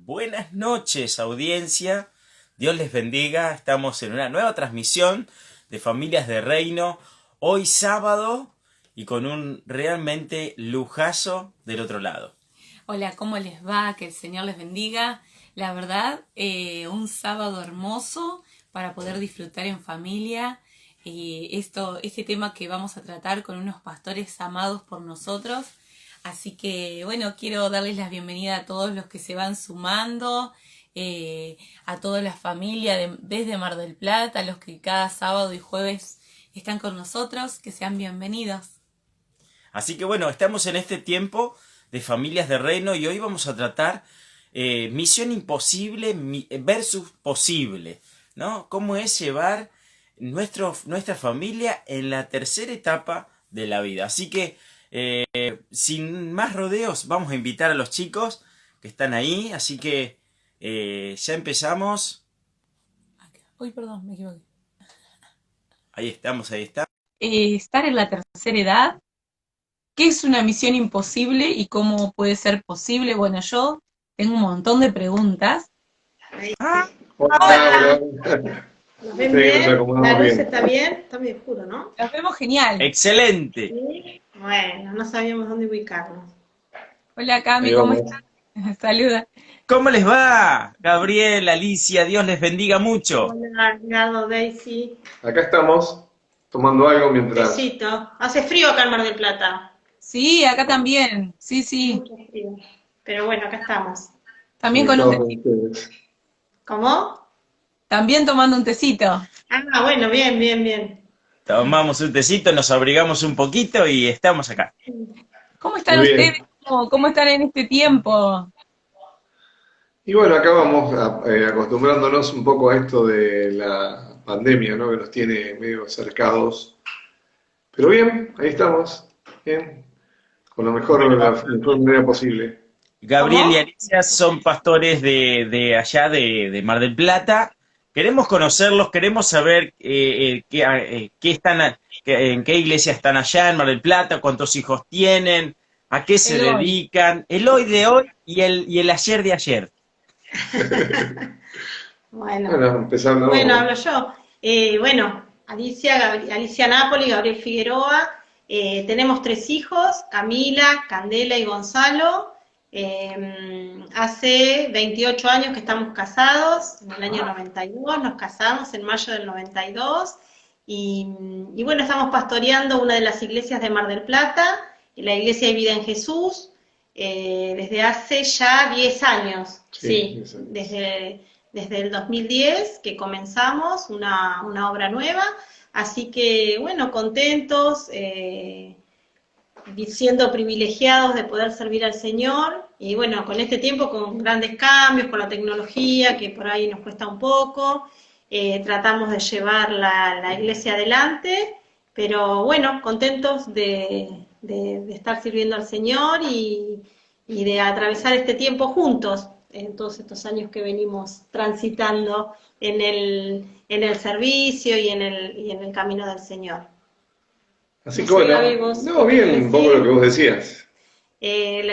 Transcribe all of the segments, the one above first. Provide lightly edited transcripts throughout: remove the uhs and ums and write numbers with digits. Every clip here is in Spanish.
Buenas noches, audiencia. Dios les bendiga. Estamos en una nueva transmisión de Familias de Reino. Hoy sábado y con un realmente lujazo del otro lado. Hola, ¿cómo les va? Que el Señor les bendiga. La verdad, un sábado hermoso para poder disfrutar en familia. Este tema que vamos a tratar con unos pastores amados por nosotros. Así que, bueno, quiero darles la bienvenida a todos los que se van sumando, a toda la familia desde Mar del Plata, a los que cada sábado y jueves están con nosotros, que sean bienvenidos. Así que bueno, estamos en este tiempo de Familias de Reino y hoy vamos a tratar Misión Imposible versus Posible, ¿no? Cómo es llevar nuestra familia en la tercera etapa de la vida. Así que sin más rodeos, vamos a invitar a los chicos que están ahí. Así que ya empezamos. Uy, perdón, me equivoqué. Ahí estamos, ahí está. Estar en la tercera edad. ¿Qué es una misión imposible y cómo puede ser posible? Bueno, yo tengo un montón de preguntas. Ah, Hola, ¿Nos ven sí, nos bien? acomodamos ¿La luz bien. está bien? Está muy oscuro, ¿no? Los vemos genial. excelente. Sí. Bueno, no sabíamos dónde ubicarnos. Hola Ahí Cami, ¿cómo vamos. estás? Saluda. ¿Cómo les va? Gabriel, Alicia, Dios les bendiga mucho. Hola, Gado, Daisy. Acá estamos tomando algo mientras. Tecito. Hace frío acá en Mar del Plata. Sí, acá también. Sí, sí. Mucho frío. Pero bueno, acá estamos. También con un Conectados con tecito. ustedes. ¿Cómo? También tomando un tecito. Ah, bueno, bien, bien, bien. Tomamos un tecito, nos abrigamos un poquito y estamos acá. ¿Cómo Muy están ustedes? bien. ¿Cómo están en este tiempo? Y bueno, acá vamos acostumbrándonos un poco a esto de la pandemia, ¿no? Que nos tiene medio cercados. Pero bien, ahí estamos. Bien. Con la Bueno, mejor manera posible. Gabriel y ¿Cómo? Alicia son pastores de allá de Mar del Plata. Queremos conocerlos, queremos saber qué en qué iglesia están allá en Mar del Plata, cuántos hijos tienen, a qué se Eloy. dedican, el hoy de hoy y el ayer de ayer. Bueno, Bueno, bueno, empezando. hablo yo. Bueno, Alicia Napoli, Gabriel Figueroa. Tenemos 3 hijos, Camila, Candela y Gonzalo. Hace 28 años que estamos casados, en el año 92, nos casamos en mayo del 92. Y bueno, estamos pastoreando una de las iglesias de Mar del Plata, la Iglesia de Vida en Jesús, desde hace ya 10 años, Sí, sí, exacto. desde el 2010 que comenzamos una obra nueva, así que bueno, contentos, siendo privilegiados de poder servir al Señor, y bueno, con este tiempo con grandes cambios, con la tecnología, que por ahí nos cuesta un poco, tratamos de llevar la iglesia adelante, pero bueno, contentos de estar sirviendo al Señor y de atravesar este tiempo juntos, en todos estos años que venimos transitando en el servicio y en el camino del Señor. Así No que sé, Gaby, bueno, vos, no, ¿qué querés bien, un poco lo que decir? vos decías.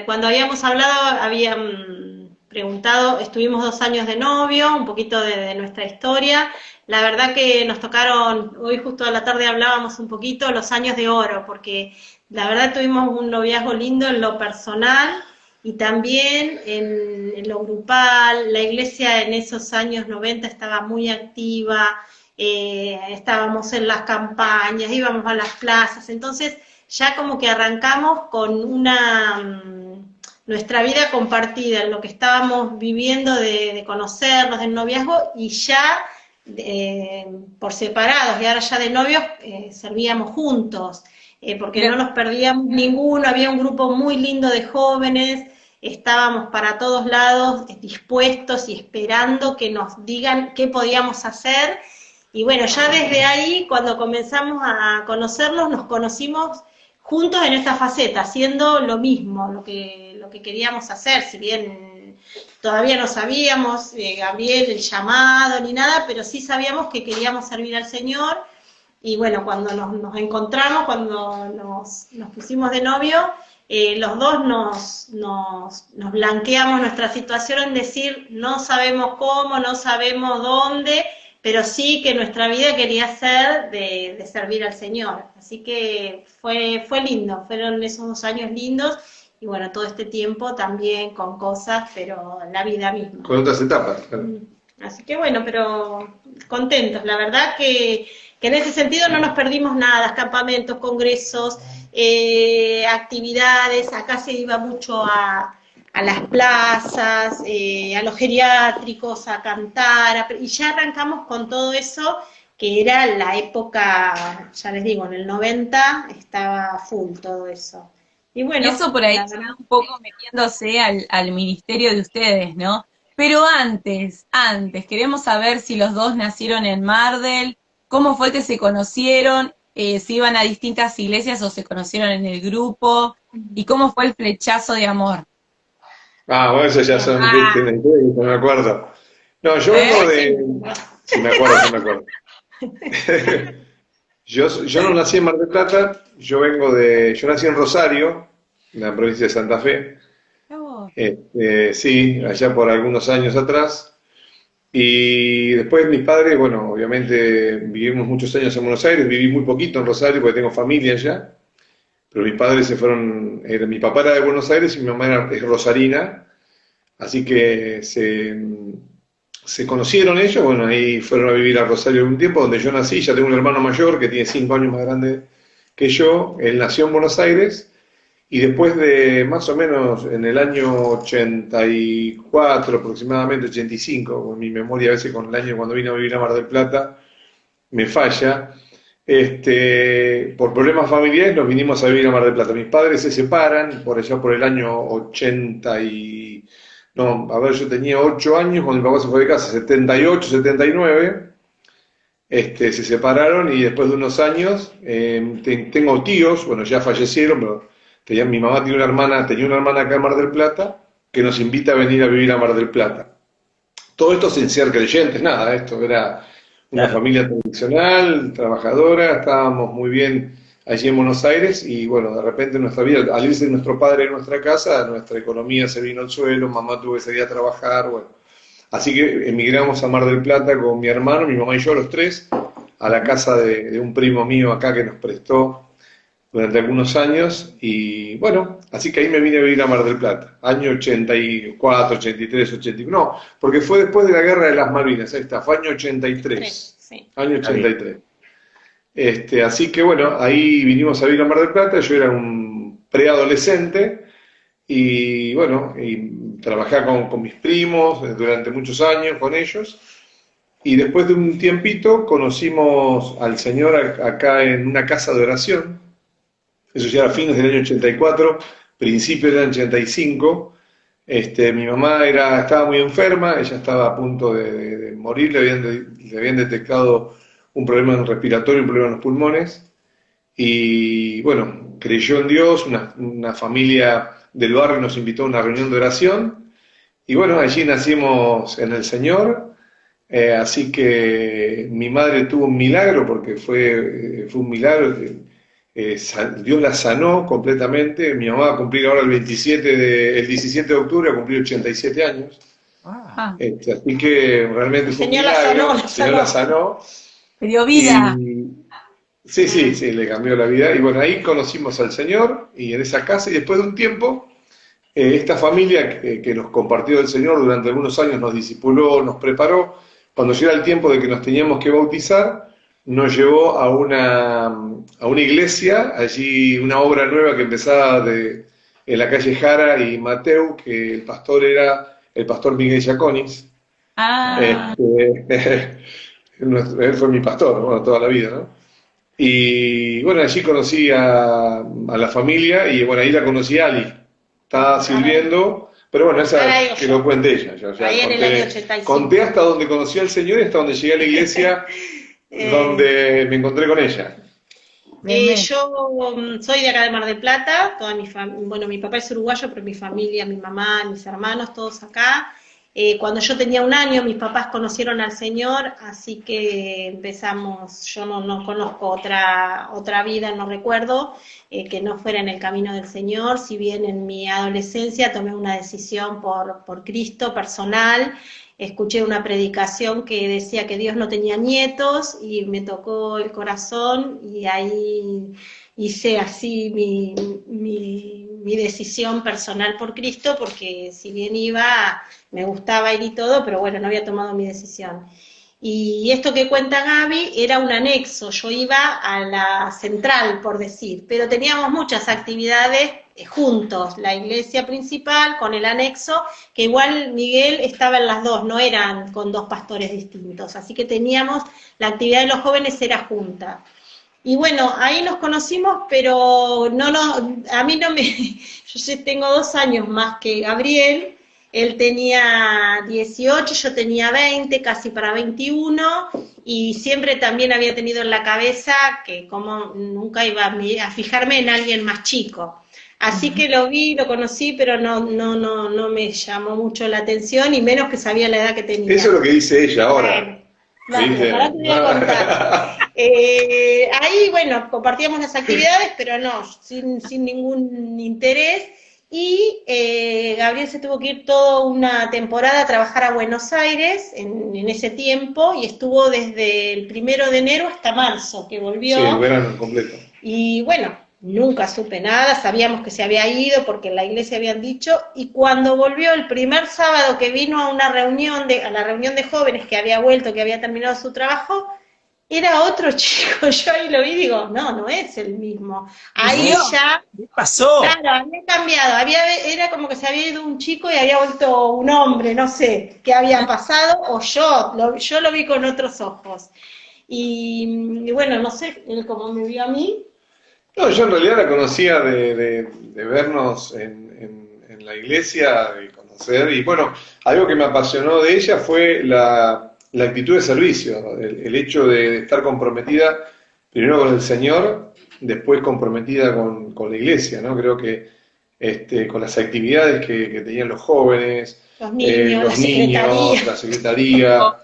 Cuando habíamos hablado, habían preguntado, estuvimos 2 años de novio, un poquito de nuestra historia. La verdad que nos tocaron, hoy justo a la tarde hablábamos un poquito, los años de oro, porque la verdad tuvimos un noviazgo lindo en lo personal y también en lo grupal. La iglesia en esos años 90 estaba muy activa, estábamos en las campañas, íbamos a las plazas, entonces ya como que arrancamos con nuestra vida compartida, en lo que estábamos viviendo de conocernos, del noviazgo, y ya por separados, y ahora ya de novios servíamos juntos, porque no Pero, nos perdíamos ninguno, había un grupo muy lindo de jóvenes, estábamos para todos lados dispuestos y esperando que nos digan qué podíamos hacer. Y bueno, ya desde ahí, cuando comenzamos a conocernos, nos conocimos juntos en esta faceta, haciendo lo mismo, lo que queríamos hacer, si bien todavía no sabíamos, Gabriel, el llamado ni nada, pero sí sabíamos que queríamos servir al Señor. Y bueno, cuando nos encontramos, cuando nos pusimos de novio, los dos nos blanqueamos nuestra situación en decir, no sabemos cómo, no sabemos dónde, pero sí que nuestra vida quería ser de servir al Señor. Así que fue lindo, fueron esos 2 años lindos, y bueno, todo este tiempo también con cosas, pero la vida misma. Con otras etapas, claro. Así que bueno, pero contentos. La verdad que en ese sentido no nos perdimos nada, campamentos, congresos, actividades. Acá se iba mucho a las plazas, a los geriátricos, a cantar, y ya arrancamos con todo eso, que era la época, ya les digo, en el 90 estaba full todo eso. Y bueno, Eso por ahí se va un poco metiéndose al ministerio de ustedes, ¿no? Pero antes, queremos saber si los dos nacieron en Mardel, cómo fue que se conocieron, si iban a distintas iglesias o se conocieron en el grupo, y cómo fue el flechazo de amor. Ah, bueno, eso ya son no me acuerdo. No, yo vengo de... Sí, me acuerdo. Yo no nací en Mar del Plata, yo nací en Rosario, en la provincia de Santa Fe, sí, allá por algunos años atrás, y después mis padres, bueno, obviamente vivimos muchos años en Buenos Aires, viví muy poquito en Rosario porque tengo familia allá, pero mis padres se fueron, mi papá era de Buenos Aires y mi mamá es rosarina, así que se conocieron ellos, bueno, ahí fueron a vivir a Rosario un tiempo, donde yo nací. Ya tengo un hermano mayor que tiene 5 años más grande que yo, él nació en Buenos Aires, y después de más o menos en el año 84, aproximadamente 85, con mi memoria a veces con el año cuando vine a vivir a Mar del Plata, me falla, por problemas familiares nos vinimos a vivir a Mar del Plata. Mis padres se separan por allá por el año 80 y... No, a ver, yo tenía 8 años cuando mi papá se fue de casa, 78, 79, se separaron y después de unos años, tengo tíos, bueno, ya fallecieron, pero mi mamá tenía una hermana acá en Mar del Plata, que nos invita a venir a vivir a Mar del Plata. Todo esto sin ser creyentes, nada, esto era una familia tradicional, trabajadora, estábamos muy bien allí en Buenos Aires, y bueno, de repente nuestra vida, al irse nuestro padre en nuestra casa, nuestra economía se vino al suelo, mamá tuvo que salir a trabajar, bueno. Así que emigramos a Mar del Plata con mi hermano, mi mamá y yo, los tres, a la casa de un primo mío acá que nos prestó durante algunos años, y bueno, así que ahí me vine a vivir a Mar del Plata, año 84, 83, 84, no, porque fue después de la Guerra de las Malvinas, ahí está, fue año 83, sí. Año 83. Así que bueno, ahí vinimos a vivir a Mar del Plata, yo era un preadolescente, y bueno, y trabajé con mis primos durante muchos años con ellos, y después de un tiempito conocimos al Señor acá en una casa de oración, eso ya era fines del año 84, principios del año 85, mi mamá estaba muy enferma, ella estaba a punto de morir, le habían detectado un problema respiratorio, un problema en los pulmones, y bueno, creyó en Dios, una familia del barrio nos invitó a una reunión de oración, y bueno, allí nacimos en el Señor, así que mi madre tuvo un milagro, porque fue un milagro, Dios la sanó completamente. Mi mamá va a cumplir ahora el 17 de octubre, va a cumplir 87 años, así que realmente fue un milagro, el Señor la sanó. Me dio vida. Sí, le cambió la vida. Y bueno, ahí conocimos al Señor, y en esa casa, y después de un tiempo, esta familia que nos compartió el Señor durante algunos años, nos discipuló, nos preparó. Cuando llega el tiempo de que nos teníamos que bautizar, nos llevó a una iglesia, allí una obra nueva que empezaba en la calle Jara y Mateu, que el pastor era el pastor Miguel Giaconis. Él fue mi pastor, bueno, toda la vida, ¿no? Y bueno, allí conocí a la familia, y bueno, ahí la conocí a Ali. Estaba sirviendo, pero bueno, esa que lo cuente ella. Yo ya ahí en el año 85. Conté hasta donde conocí al Señor y hasta donde llegué a la iglesia, donde me encontré con ella. Yo soy de acá de Mar del Plata, bueno, mi papá es uruguayo, pero mi familia, mi mamá, mis hermanos, todos acá. Cuando yo tenía 1 año, mis papás conocieron al Señor, así que empezamos, yo no conozco otra vida, no recuerdo, que no fuera en el camino del Señor, si bien en mi adolescencia tomé una decisión por Cristo personal. Escuché una predicación que decía que Dios no tenía nietos y me tocó el corazón y ahí hice así mi decisión personal por Cristo, porque si bien iba, me gustaba ir y todo, pero bueno, no había tomado mi decisión. Y esto que cuenta Gaby era un anexo, yo iba a la central, por decir, pero teníamos muchas actividades juntos, la iglesia principal con el anexo, que igual Miguel estaba en las dos, no eran con 2 pastores distintos, así que teníamos, la actividad de los jóvenes era junta. Y bueno, ahí nos conocimos, pero a mí no me, yo tengo 2 años más que Gabriel, él tenía 18, yo tenía 20, casi para 21, y siempre también había tenido en la cabeza que como nunca iba a fijarme en alguien más chico. Así que lo vi, lo conocí, pero no me llamó mucho la atención, y menos que sabía la edad que tenía. Eso es lo que dice ella ahora. Bueno, ahora te voy a contar. Ahí, bueno, compartíamos las actividades, pero no, sin ningún interés. Y Gabriel se tuvo que ir toda una temporada a trabajar a Buenos Aires en ese tiempo, y estuvo desde el 1 de enero hasta marzo, que volvió. Sí, el verano completo. Y bueno, nunca supe nada, sabíamos que se había ido porque en la iglesia habían dicho, y cuando volvió el primer sábado que vino a la reunión de jóvenes, que había vuelto, que había terminado su trabajo, era otro chico. Yo ahí lo vi y digo, no es el mismo. Ahí No, ya, ¿qué pasó? claro, había cambiado, era como que se había ido un chico y había vuelto un hombre, no sé qué había pasado, o yo lo vi con otros ojos. Y bueno, no sé, él como me vio a mí. No, yo en realidad la conocía de vernos en la iglesia, de conocer, y bueno, algo que me apasionó de ella fue la actitud de servicio, el hecho de estar comprometida primero con el Señor, después comprometida con la iglesia, ¿no? Creo que con las actividades que tenían los jóvenes, Los niños, la secretaría.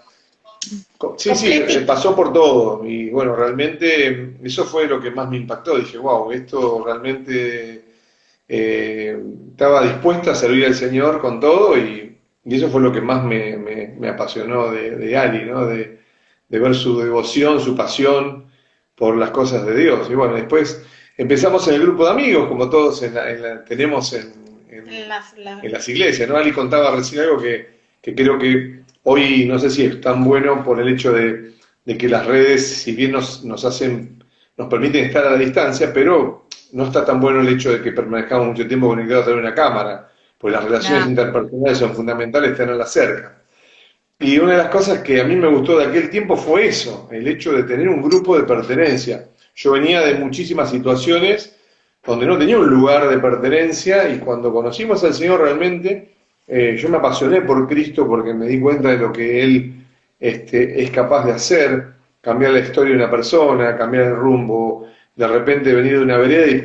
Sí, pasó por todo, y bueno, realmente eso fue lo que más me impactó. Dije, wow, esto realmente estaba dispuesta a servir al Señor con todo, y eso fue lo que más me apasionó de Ali, ¿no? De ver su devoción, su pasión por las cosas de Dios. Y bueno, después empezamos en el grupo de amigos, como todos tenemos en las iglesias, ¿no? Ali contaba recién algo que creo que hoy no sé si es tan bueno por el hecho de que las redes, si bien nos permiten estar a la distancia, pero no está tan bueno el hecho de que permanezcamos mucho tiempo conectados a través de una cámara, pues las relaciones interpersonales son fundamentales, tenerlas cerca. Y una de las cosas que a mí me gustó de aquel tiempo fue eso, el hecho de tener un grupo de pertenencia. Yo venía de muchísimas situaciones donde no tenía un lugar de pertenencia, y cuando conocimos al Señor realmente, yo me apasioné por Cristo porque me di cuenta de lo que Él es capaz de hacer, cambiar la historia de una persona, cambiar el rumbo, de repente venir de una vereda y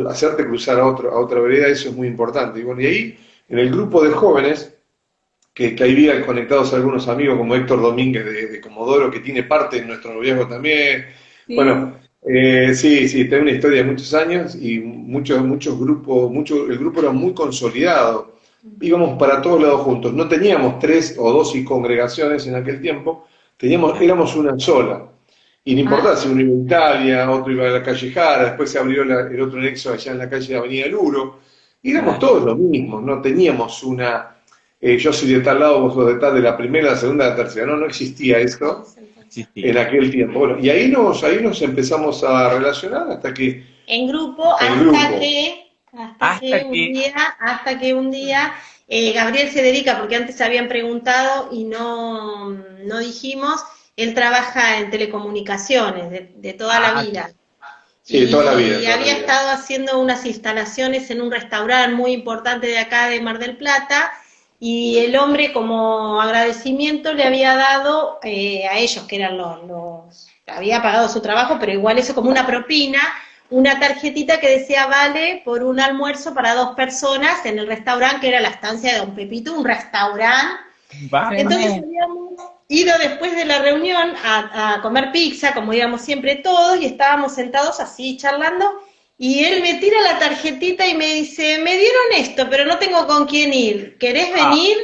hacerte cruzar a otra vereda. Eso es muy importante. Y bueno, y ahí, en el grupo de jóvenes, que ahí vi conectados algunos amigos como Héctor Domínguez de Comodoro, que tiene parte en nuestro noviazgo también. Sí. Bueno, sí, tengo una historia de muchos años, y muchos grupos, el grupo era muy consolidado. Íbamos para todos lados juntos, no teníamos 3 o 2 congregaciones en aquel tiempo, éramos una sola, y no importaba si uno iba a Italia, otro iba a la calle Jara, después se abrió el otro nexo allá en la calle de Avenida Luro, y éramos todos los mismos, no teníamos yo soy de tal lado, vos sos de tal, de la primera, la segunda, la tercera, no existía eso en aquel tiempo. Bueno, y ahí nos empezamos a relacionar hasta que... En grupo, hasta que un día Gabriel se dedica, porque antes habían preguntado y no dijimos, él trabaja en telecomunicaciones de toda la vida. Sí, toda la vida. Y había estado haciendo unas instalaciones en un restaurante muy importante de acá de Mar del Plata, y el hombre, como agradecimiento, le había dado a ellos, que eran había pagado su trabajo, pero igual eso como una propina, una tarjetita que decía vale por un almuerzo para 2 personas en el restaurante, que era la estancia de Don Pepito, un restaurante Vamos. Entonces Tremendo. habíamos ido después de la reunión a comer pizza, como íbamos siempre todos, y estábamos sentados así charlando, y él me tira la tarjetita y me dice, me dieron esto, pero no tengo con quién ir, ¿querés venir?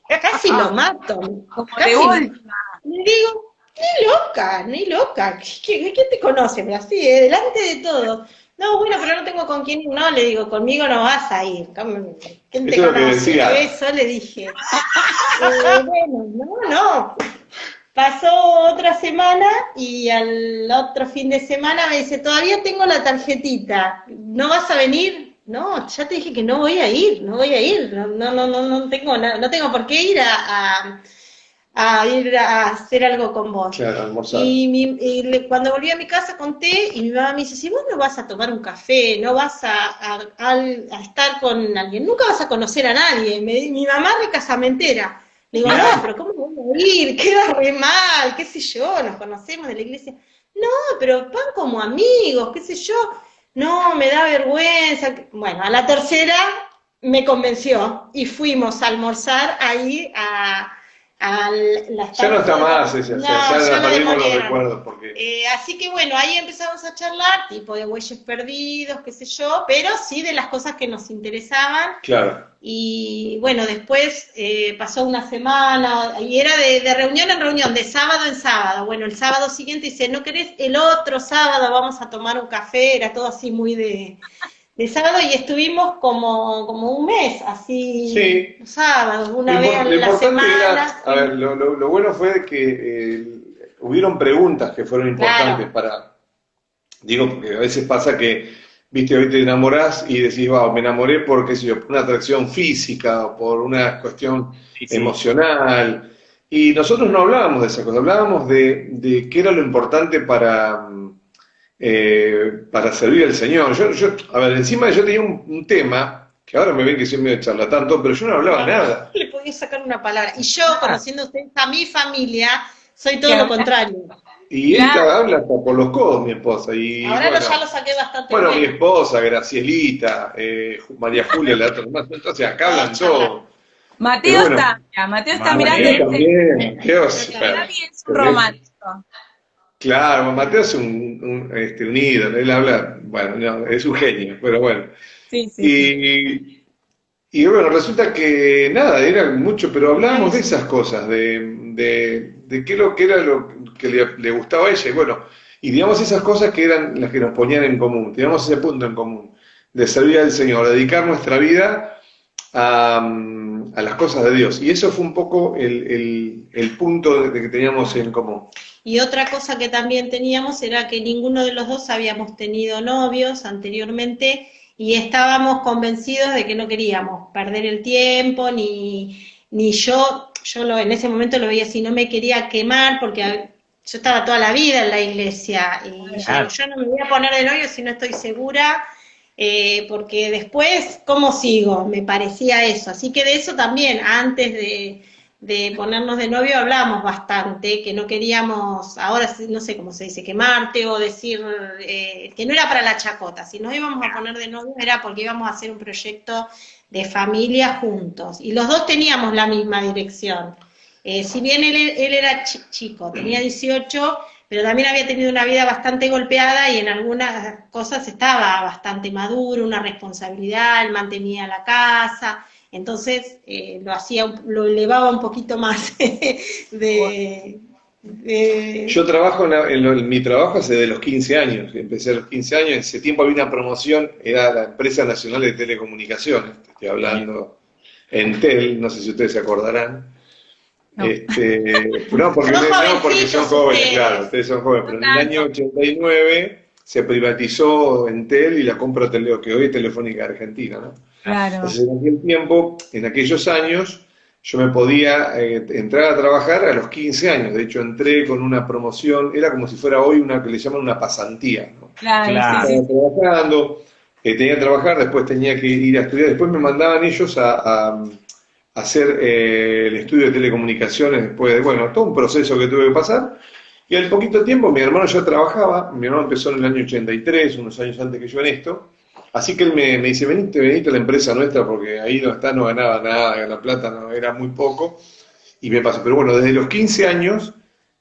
Casi lo mato, Como casi de última. le digo, ni loca, ¿quién te conoce? Pero así, delante de todos. No, bueno, pero no tengo con quién ir. No, le digo, conmigo no vas a ir. ¿Quién te Eso es lo que conoce? decía. Eso le dije. Bueno, no. Pasó otra semana y al otro fin de semana me dice, todavía tengo la tarjetita, ¿no vas a venir? No, ya te dije que no voy a ir, no voy a ir, no tengo no tengo por qué ir a ir a hacer algo con vos. Claro, almorzar. Cuando volví a mi casa conté y mi mamá me dice, si vos no vas a tomar un café, no vas a estar con alguien, nunca vas a conocer a nadie. Mi mamá re casamentera. Le digo, Claro. no, pero ¿cómo voy a ir? Queda re mal, qué sé yo, nos conocemos de la iglesia. No, pero van como amigos, qué sé yo. No, me da vergüenza. Bueno, a la tercera me convenció y fuimos a almorzar ahí a la Ya no está más esa, no, ya ya la lo perdimos los demolieron. recuerdos, porque Así que bueno, ahí empezamos a charlar, tipo de bueyes perdidos, qué sé yo, pero sí de las cosas que nos interesaban. claro, Y bueno, después pasó una semana y era de reunión en reunión, de sábado en sábado. Bueno, el sábado siguiente dice, ¿no querés el otro sábado? Vamos a tomar un café, era todo así muy de sábado y estuvimos como un mes, así, Sí. sábados, una lo, vez impor- a lo la importante semana. era, a ver, lo bueno fue que hubieron preguntas que fueron importantes para, digo, porque a veces pasa que, viste, hoy te enamorás y decís, wow, me enamoré por, qué sé yo, por una atracción física o por una cuestión Sí, sí. emocional. Y nosotros no hablábamos de esa cosa, hablábamos de qué era lo importante para servir al Señor. A ver, encima yo tenía un tema, que ahora me ven que soy medio charlatán, todo, pero yo no hablaba nada. Le podía sacar una palabra. Y yo, Ah. conociendo a ustedes, a mi familia, soy todo Que lo habla- contrario. Y Claro. esta habla hasta por los codos, mi esposa. Y Ahora bueno, ya lo saqué bastante bueno, mi bueno. esposa, Gracielita, María Julia, la otra más. Entonces acá hablan todo. Mateo Pero bueno. está, Mateo está Mateo mirando. Mateo también, qué Gaby es un romántico. Claro, Mateo es un ídolo, él habla, bueno, no, es un genio, pero bueno. Sí, sí. Y bueno, resulta que nada, era mucho, pero hablábamos de esas cosas, de qué lo que era lo que le gustaba a ella, y bueno, y digamos esas cosas que eran las que nos ponían en común, teníamos ese punto en común, de servir al Señor, dedicar nuestra vida a las cosas de Dios, y eso fue un poco el punto de que teníamos en común. Y otra cosa que también teníamos era que ninguno de los dos habíamos tenido novios anteriormente y estábamos convencidos de que no queríamos perder el tiempo, ni yo en ese momento lo veía así, no me quería quemar porque yo estaba toda la vida en la iglesia y Claro. yo no me voy a poner de novio si no estoy segura, porque después, ¿cómo sigo? Me parecía eso. Así que de eso también, antes de ponernos de novio hablamos bastante, que no queríamos, ahora no sé cómo se dice, quemarte o decir que no era para la chacota, si nos íbamos a poner de novio era porque íbamos a hacer un proyecto de familia juntos, y los dos teníamos la misma dirección. Si bien él era chico, tenía 18, pero también había tenido una vida bastante golpeada y en algunas cosas estaba bastante maduro, una responsabilidad, él mantenía la casa. Entonces lo elevaba un poquito más Yo trabajo mi trabajo hace de los 15 años, empecé a los 15 años, en ese tiempo había una promoción, era la Empresa Nacional de Telecomunicaciones, te estoy hablando Entel, no sé si ustedes se acordarán. No. No, porque Son son jovencitos jóvenes, ustedes. claro, ustedes son jóvenes, pero en el tanto. año 89 se privatizó Entel y la compra que hoy es Telefónica Argentina, ¿no? Claro. Entonces, en aquel tiempo, en aquellos años, yo me podía entrar a trabajar a los 15 años. De hecho, entré con una promoción, era como si fuera hoy una que le llaman una pasantía, ¿no? Claro, Claro. sí, sí. Estaba trabajando, tenía que trabajar, después tenía que ir a estudiar, después me mandaban ellos a hacer el estudio de telecomunicaciones, después de, bueno, todo un proceso que tuve que pasar. Y al poquito tiempo mi hermano ya trabajaba, mi hermano empezó en el año 83, unos años antes que yo en esto. Así que él me dice, venite a la empresa nuestra, porque ahí no ganaba nada, la plata no, era muy poco. y me pasó. Pero bueno, desde los 15 años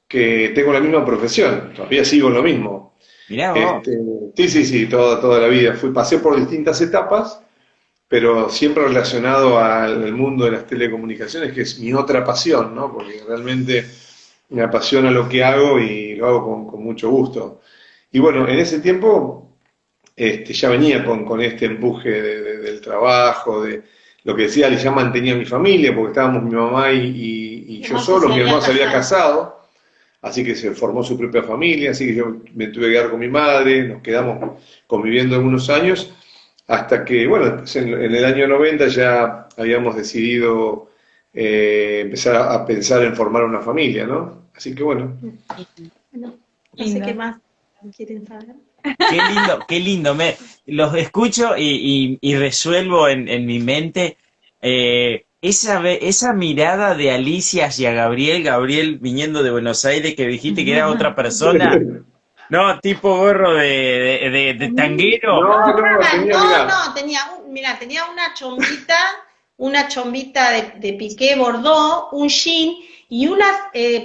que tengo la misma profesión, todavía sigo en lo mismo. Mirá vos. Sí, toda la vida. Pasé por distintas etapas, pero siempre relacionado al mundo de las telecomunicaciones, que es mi otra pasión, ¿no? Porque realmente me apasiona lo que hago y lo hago con mucho gusto. Y bueno, en ese tiempo ya venía con este empuje del trabajo, de lo que decía, ya mantenía mi familia, porque estábamos mi mamá y yo solo, mi hermano se había casado, así que se formó su propia familia, así que yo me tuve que quedar con mi madre, nos quedamos conviviendo algunos años, hasta que, bueno, en el año 90 ya habíamos decidido empezar a pensar en formar una familia, ¿no? Así que bueno. Bueno, no sé qué más quieren saber. Qué lindo. Los escucho y resuelvo en mi mente esa mirada de Alicia hacia Gabriel viniendo de Buenos Aires, que dijiste que era otra persona. No, tipo gorro de tanguero. Tenía una chombita de piqué bordó, un jean y unas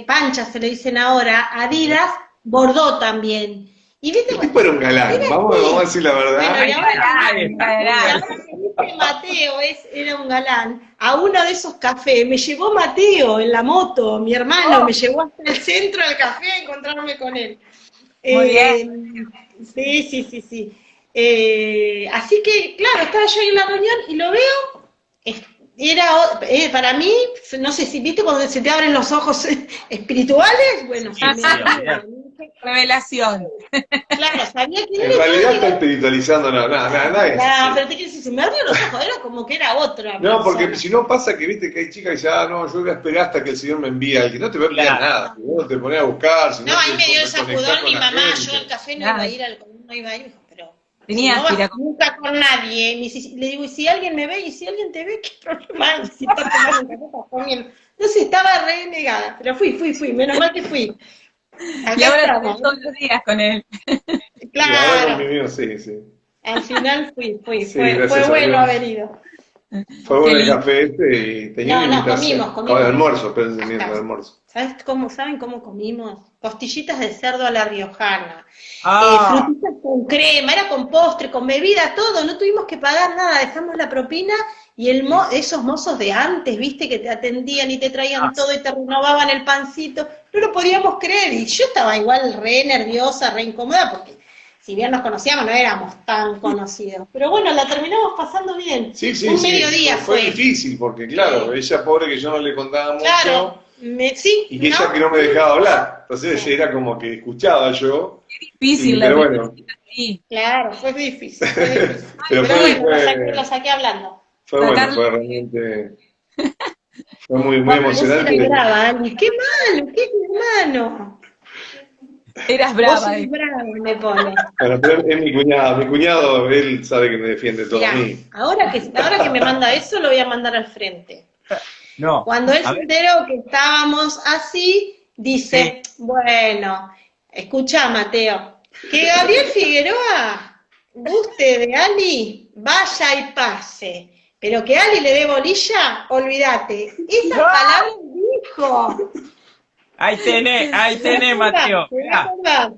panchas, se le dicen ahora, Adidas, bordó también. Y viste, el tipo era un galán, vamos a decir la verdad. Bueno, y ahora que dice Mateo era un galán, a uno de esos cafés me llevó Mateo en la moto, mi hermano me llevó hasta el centro del café a encontrarme con él. Muy bien. Sí. Así que, claro, estaba yo ahí en la reunión y lo veo, para mí, no sé si viste cuando se te abren los ojos espirituales, bueno, Sí, revelación. Claro, sabía quién En era. realidad está espiritualizando, nada. Pero te quiero decir, se me abrió los ojos, era como que era otra No, porque persona. si no pasa que viste que hay chicas que dicen, no, yo voy a esperar hasta que el Señor me envíe a alguien. No te va a enviar nada, si no te pones a buscar, si No, ahí te me dio el conectás sacudón con mi la mamá, gente. yo al café no iba a ir, no iba a ir, pero Tenía no vas que ir a nunca con nadie. Le digo, y si alguien me ve, y si alguien te ve, ¿qué problema hay? Si estás tomando un café, estás comiendo. Entonces estaba re negada, pero fui, menos mal que fui. Acá Y ahora estamos. estás todos los días con él. Y ahora con mi Claro, mío, sí. al final fui, Sí, fue gracias a bueno Dios. haber ido. Fue bueno el lindo. café y tenía una No, invitación. comimos. De almuerzo, pensamiento de almuerzo. ¿Saben cómo comimos? Costillitas de cerdo a la riojana, Ah, frutitas con crema, era con postre, con bebida, todo, no tuvimos que pagar nada, dejamos la propina y esos mozos de antes, viste, que te atendían y te traían todo y te renovaban el pancito, no lo podíamos creer y yo estaba igual re nerviosa, re incómoda, porque si bien nos conocíamos no éramos tan conocidos, pero bueno, la terminamos pasando bien. Sí. Un mediodía Fue difícil porque, claro, ella pobre que yo no le contaba mucho. Claro, Y ella que no me dejaba hablar. Entonces era como que escuchaba yo. Difícil, pero la bueno. sí. Claro, fue difícil. Pero Pero bueno, fue lo saqué hablando. bueno, fue realmente. Fue muy emocionante. Yo brava, Ani. Qué malo, qué hermano. Eras Vos brava. sos brava, me pone. Bueno, pero es mi cuñado. Mi cuñado, él sabe que me defiende todo Mirá, a mí. ahora que me manda eso, lo voy a mandar al frente. no. Cuando él A se ver, enteró que estábamos así, dice, bueno, escucha, Mateo, que Gabriel Figueroa guste de Ali, vaya y pase. Pero que Ali le dé bolilla, olvídate. Esas palabras dijo. ahí tenés, Mateo. Te voy a Mirá. acordar.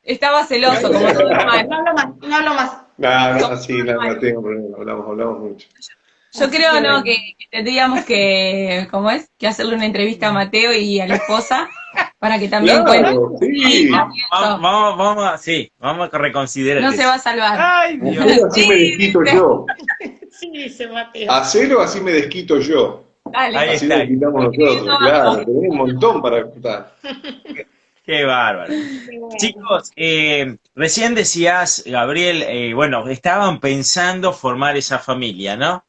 Estaba celoso, como todo hermano. No hablo más. No, sí, no tengo problema. Hablamos mucho. Yo creo, ¿no? Que tendríamos que, ¿cómo es? Que hacerle una entrevista a Mateo y a la esposa para que también cuente. Claro, sí. Vamos a reconsiderar No eso. se va a salvar. Ay, Dios. Hacelo, así me desquito yo. Sí, dice Mateo. Hacelo, así me desquito yo. Dale. Ahí Así está. nos quitamos nosotros. Claro, tenemos un montón para contar. Qué bárbaro. Chicos, recién decías, Gabriel, bueno, estaban pensando formar esa familia, ¿no?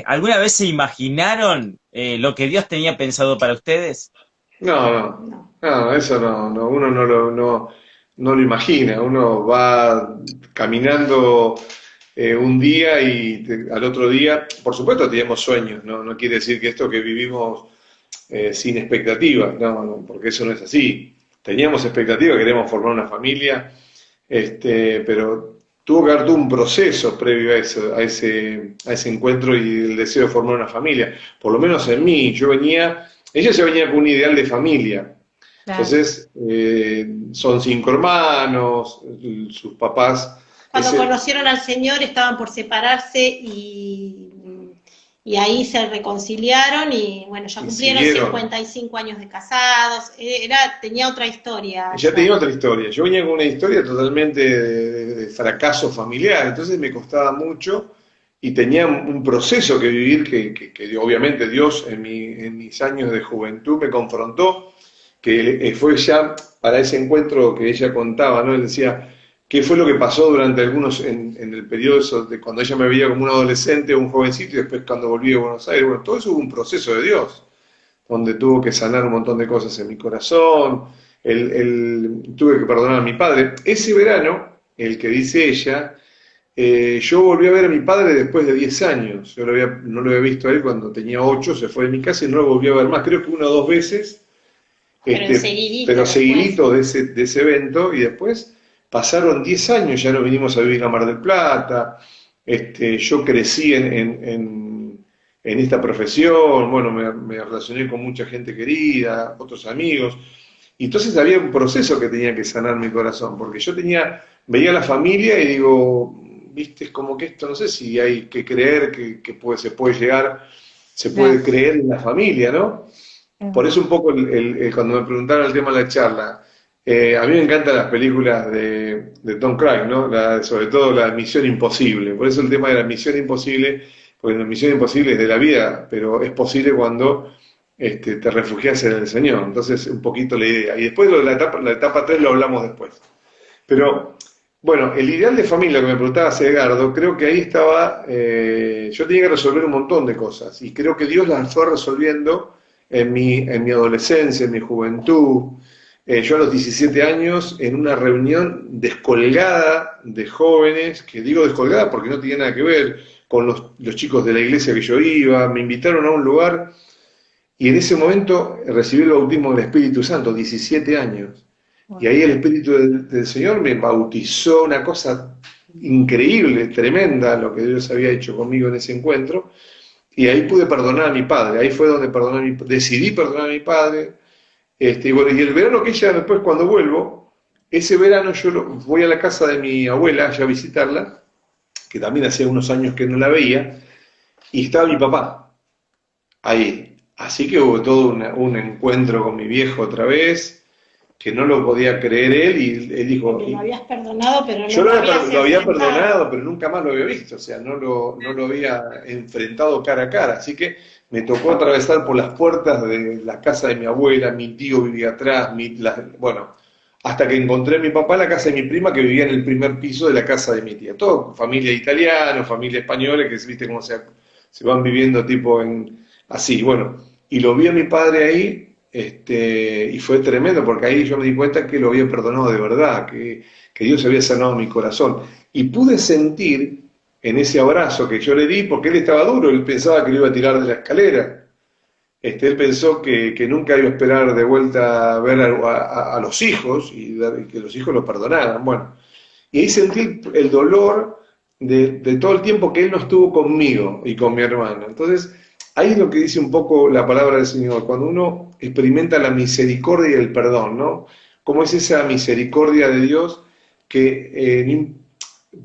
¿Alguna vez se imaginaron lo que Dios tenía pensado para ustedes? No, eso no, uno no lo imagina, uno va caminando un día y al otro día, por supuesto teníamos sueños, no quiere decir que esto que vivimos sin expectativas, no, porque eso no es así. Teníamos expectativas, queríamos formar una familia, pero tuvo que haber todo un proceso previo a eso, a ese encuentro y el deseo de formar una familia. Por lo menos en mí, ella se venía con un ideal de familia. Claro. Entonces, son 5 hermanos, sus papás. Cuando conocieron al Señor estaban por separarse y ahí se reconciliaron y bueno, ya cumplieron 55 años de casados, tenía otra historia. Ya tenía otra historia, yo venía con una historia totalmente de fracaso familiar, entonces me costaba mucho y tenía un proceso que vivir que obviamente Dios en mis años de juventud me confrontó, que fue ya para ese encuentro que ella contaba, ¿no? Él decía, ¿qué fue lo que pasó durante en el periodo de cuando ella me veía como un adolescente o un jovencito y después cuando volví a Buenos Aires? Bueno, todo eso hubo un proceso de Dios, donde tuvo que sanar un montón de cosas en mi corazón, tuve que perdonar a mi padre. Ese verano, el que dice ella, yo volví a ver a mi padre después de 10 años. Yo no lo había visto a él cuando tenía 8, se fue de mi casa y no lo volví a ver más, creo que 1 o 2 veces, pero seguidito de ese evento, y después pasaron 10 años, ya nos vinimos a vivir a Mar del Plata, yo crecí en esta profesión, bueno, me relacioné con mucha gente querida, otros amigos, y entonces había un proceso que tenía que sanar mi corazón, porque yo veía a la familia y digo, viste, es como que esto, no sé si hay que creer que se puede creer en la familia, ¿no? Por eso un poco cuando me preguntaron el tema de la charla, a mí me encantan las películas de Tom Cruise, ¿no? Sobre todo la Misión Imposible. Por eso el tema de la Misión Imposible, porque la Misión Imposible es de la vida, pero es posible cuando te refugias en el Señor. Entonces, un poquito la idea. Y después la etapa 3 lo hablamos después. Pero, bueno, el ideal de familia que me preguntaba Edgardo, creo que ahí estaba, yo tenía que resolver un montón de cosas. Y creo que Dios las fue resolviendo en mi adolescencia, en mi juventud. Yo a los 17 años, en una reunión descolgada de jóvenes, que digo descolgada porque no tenía nada que ver con los chicos de la iglesia que yo iba, me invitaron a un lugar y en ese momento recibí el bautismo del Espíritu Santo, 17 años. Y ahí el Espíritu del Señor me bautizó, una cosa increíble, tremenda, lo que Dios había hecho conmigo en ese encuentro. Y ahí pude perdonar a mi padre, ahí fue donde decidí perdonar a mi padre. Y bueno, y el verano que ella, después cuando vuelvo, ese verano voy a la casa de mi abuela ya a visitarla, que también hacía unos años que no la veía, y estaba mi papá ahí. Así que hubo todo un encuentro con mi viejo otra vez, que no lo podía creer él, y él dijo... Porque lo habías perdonado, pero no yo lo había perdonado, pero nunca más lo había visto, o sea, no lo había enfrentado cara a cara, así que me tocó atravesar por las puertas de la casa de mi abuela, mi tío vivía atrás, bueno, hasta que encontré a mi papá en la casa de mi prima que vivía en el primer piso de la casa de mi tía. Todo, familia italiana, familia española, que viste cómo se van viviendo tipo así, bueno, y lo vi a mi padre ahí, y fue tremendo, porque ahí yo me di cuenta que lo había perdonado de verdad, que Dios había sanado mi corazón, y pude sentir en ese abrazo que yo le di, porque él estaba duro, él pensaba que lo iba a tirar de la escalera, él pensó que nunca iba a esperar de vuelta a ver a los hijos, y que los hijos lo perdonaran, bueno, y ahí sentí el dolor de todo el tiempo que él no estuvo conmigo y con mi hermano. Entonces, ahí es lo que dice un poco la palabra del Señor, cuando uno experimenta la misericordia y el perdón, ¿no? ¿Cómo es esa misericordia de Dios que,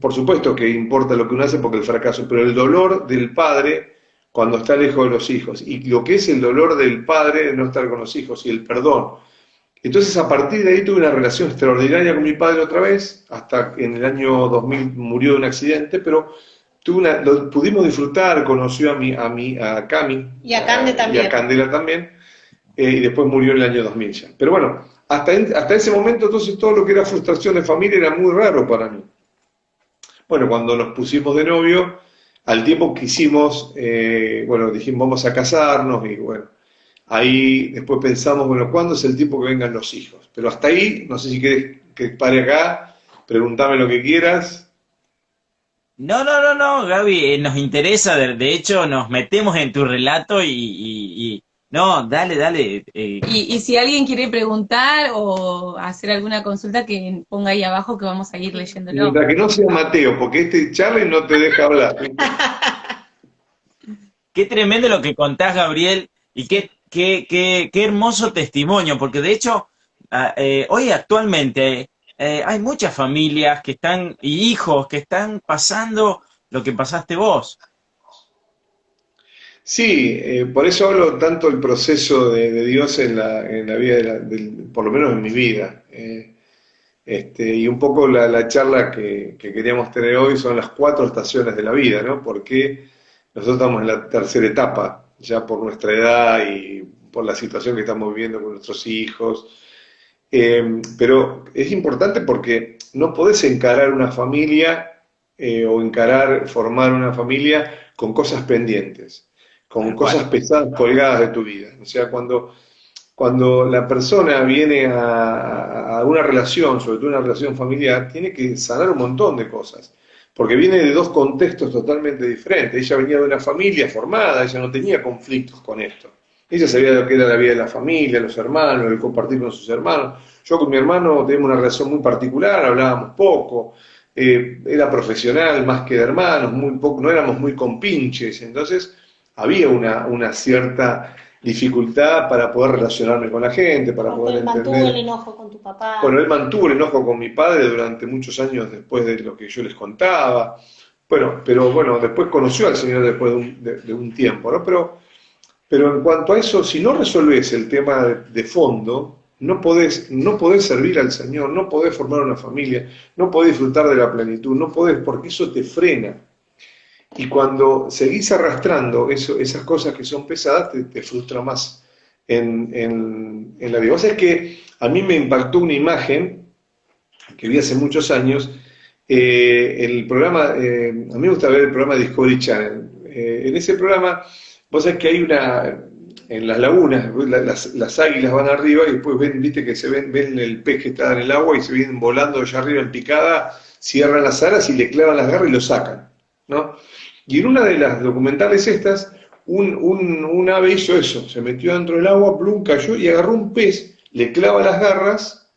por supuesto que importa lo que uno hace porque el fracaso, pero el dolor del padre cuando está lejos de los hijos, y lo que es el dolor del padre de no estar con los hijos, y el perdón. Entonces, a partir de ahí tuve una relación extraordinaria con mi padre otra vez, hasta que en el año 2000 murió de un accidente, pero lo pudimos disfrutar, conoció a Cami. Y a Cande también. Y a Candela también, y después murió en el año 2000 ya. Pero bueno, hasta ese momento, entonces, todo lo que era frustración de familia era muy raro para mí. Bueno, cuando nos pusimos de novio, al tiempo que hicimos, bueno, dijimos vamos a casarnos, y bueno, ahí después pensamos, bueno, ¿cuándo es el tiempo que vengan los hijos? Pero hasta ahí, no sé si querés que pare acá, preguntame lo que quieras. No, Gaby, nos interesa, de hecho nos metemos en tu relato y No, dale, dale. Y si alguien quiere preguntar o hacer alguna consulta, que ponga ahí abajo que vamos a ir leyéndolo. Mientras que no sea Mateo, porque este Charlie no te deja hablar. Qué tremendo lo que contás, Gabriel, y qué hermoso testimonio, porque de hecho, hoy actualmente hay muchas familias que están, y hijos que están pasando lo que pasaste vos. Sí, por eso hablo tanto del proceso de Dios en la vida, por lo menos en mi vida. Y un poco la charla que queríamos tener hoy son las 4 estaciones de la vida, ¿no? Porque nosotros estamos en la tercera etapa, ya por nuestra edad y por la situación que estamos viviendo con nuestros hijos. Pero es importante porque no podés encarar una familia o formar una familia con cosas pendientes, con Tal cual. cosas pesadas colgadas de tu vida. O sea, cuando la persona viene a una relación, sobre todo una relación familiar, tiene que sanar un montón de cosas, porque viene de 2 contextos totalmente diferentes. Ella venía de una familia formada, ella no tenía conflictos con esto. Ella sabía lo que era la vida de la familia, los hermanos, el compartir con sus hermanos. Yo con mi hermano teníamos una relación muy particular, hablábamos poco, era profesional más que de hermanos, muy poco, no éramos muy compinches, entonces había una cierta dificultad para poder relacionarme con la gente, para Porque poder él mantuvo el entender. enojo con tu papá. Bueno, él mantuvo el enojo con mi padre durante muchos años después de lo que yo les contaba. Bueno, pero bueno, después conoció al Señor después de un tiempo, ¿no? Pero en cuanto a eso, si no resolvés el tema de fondo, no podés servir al Señor, no podés formar una familia, no podés disfrutar de la plenitud, no podés, porque eso te frena. Y cuando seguís arrastrando esas cosas que son pesadas, te frustra más en la vida. O sea, es que a mí me impactó una imagen que vi hace muchos años, el programa, a mí me gusta ver el programa Discovery Channel. En ese programa, vos sabés que hay en las lagunas, las águilas van arriba y después viste que ven el pez que está en el agua y se vienen volando allá arriba en picada, cierran las alas y le clavan las garras y lo sacan, ¿no? Y en una de las documentales estas, un ave hizo eso, se metió dentro del agua, plum, cayó y agarró un pez, le clava las garras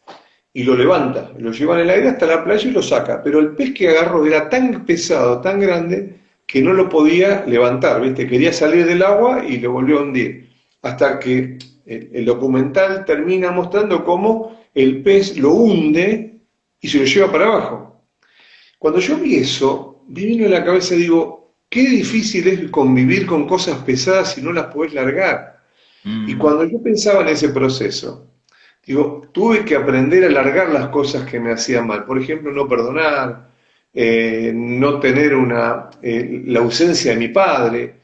y lo levanta, lo lleva en el aire hasta la playa y lo saca. Pero el pez que agarró era tan pesado, tan grande, que no lo podía levantar, ¿viste? Quería salir del agua y lo volvió a hundir. Hasta que el documental termina mostrando cómo el pez lo hunde y se lo lleva para abajo. Cuando yo vi eso, me vino a la cabeza y digo, qué difícil es convivir con cosas pesadas si no las podés largar. Y Mm, cuando yo pensaba en ese proceso, digo, tuve que aprender a largar las cosas que me hacían mal. Por ejemplo, no perdonar, no tener la ausencia de mi padre,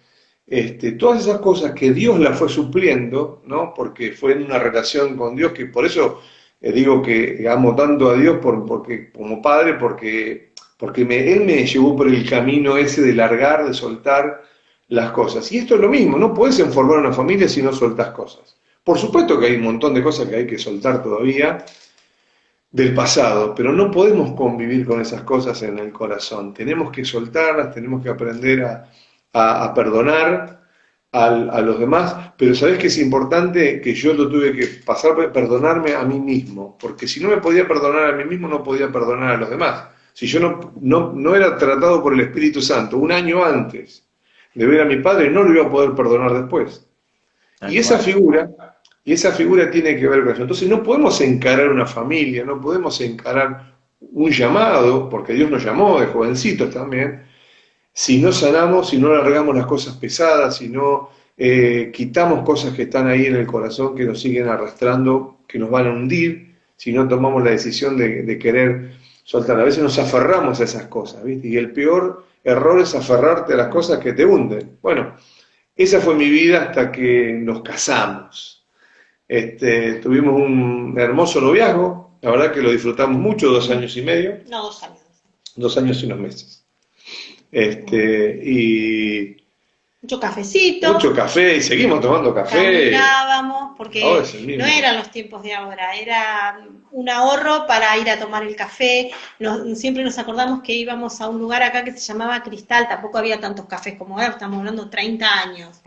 todas esas cosas que Dios las fue supliendo, ¿no? Porque fue en una relación con Dios, que por eso digo que amo tanto a Dios porque, como padre, porque Él me llevó por el camino ese de largar, de soltar las cosas. Y esto es lo mismo, no puedes formar una familia si no soltás cosas. Por supuesto que hay un montón de cosas que hay que soltar todavía del pasado, pero no podemos convivir con esas cosas en el corazón. Tenemos que soltarlas, tenemos que aprender a perdonar a los demás, pero sabés que es importante que yo lo tuve que pasar por perdonarme a mí mismo, porque si no me podía perdonar a mí mismo, no podía perdonar a los demás. Si yo no era tratado por el Espíritu Santo un año antes de ver a mi padre, no lo iba a poder perdonar después. tal Y esa cual. figura, y esa figura tiene que ver con eso. Entonces no podemos encarar una familia, no podemos encarar un llamado, porque Dios nos llamó de jovencitos también, si no sanamos, si no largamos las cosas pesadas, si no quitamos cosas que están ahí en el corazón, que nos siguen arrastrando, que nos van a hundir, si no tomamos la decisión de querer soltar. A veces nos aferramos a esas cosas, ¿viste? Y el peor error es aferrarte a las cosas que te hunden. Bueno, esa fue mi vida hasta que nos casamos. Tuvimos un hermoso noviazgo, la verdad que lo disfrutamos mucho, 2 años y medio, No, 2 años. 2 años y unos meses. Y Mucho cafecito. mucho café, y seguimos tomando café. Caminábamos, porque Ahora es el mismo. no eran los tiempos de ahora, era un ahorro para ir a tomar el café. Siempre nos acordamos que íbamos a un lugar acá que se llamaba Cristal, tampoco había tantos cafés como ahora, estamos hablando 30 años.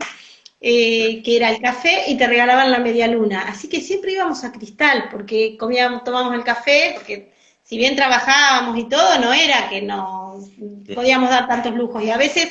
que era el café, y te regalaban la media luna. Así que siempre íbamos a Cristal, porque tomábamos el café, porque si bien trabajábamos y todo, no era que nos podíamos dar tantos lujos. Y a veces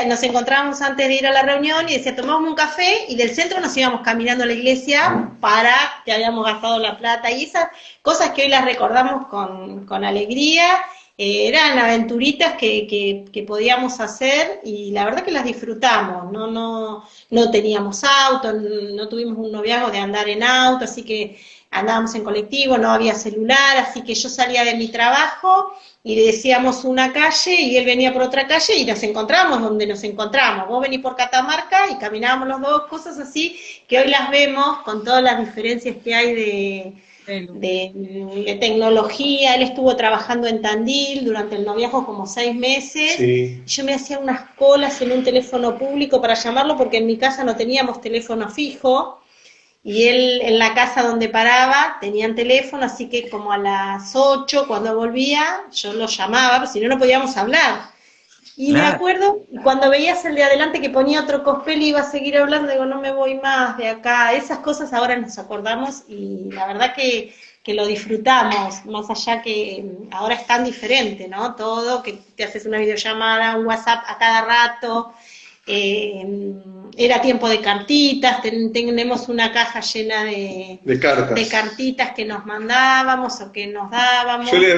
nos encontrábamos antes de ir a la reunión y decía, tomamos un café, y del centro nos íbamos caminando a la iglesia para que habíamos gastado la plata. Y esas cosas que hoy las recordamos con alegría, eran aventuritas que podíamos hacer, y la verdad que las disfrutamos. No teníamos auto, no tuvimos un noviazgo de andar en auto, así que andábamos en colectivo, no había celular, así que yo salía de mi trabajo y le decíamos una calle y él venía por otra calle y nos encontramos donde nos encontramos. Vos venís por Catamarca y caminábamos los dos, cosas así que hoy las vemos con todas las diferencias que hay de tecnología. Él estuvo trabajando en Tandil durante el noviazgo como 6 meses. Sí. Yo me hacía unas colas en un teléfono público para llamarlo, porque en mi casa no teníamos teléfono fijo, y él en la casa donde paraba tenían teléfono, así que como a las 8 cuando volvía yo lo llamaba, pero si no, no podíamos hablar. Y me acuerdo, cuando veías el de adelante que ponía otro cospel y iba a seguir hablando, digo, no me voy más de acá. Esas cosas ahora nos acordamos, y la verdad que lo disfrutamos, más allá que ahora es tan diferente, ¿no? Todo, que te haces una videollamada, un WhatsApp a cada rato. Era tiempo de cartitas, tenemos una caja llena de cartitas que nos mandábamos o que nos dábamos. Yo le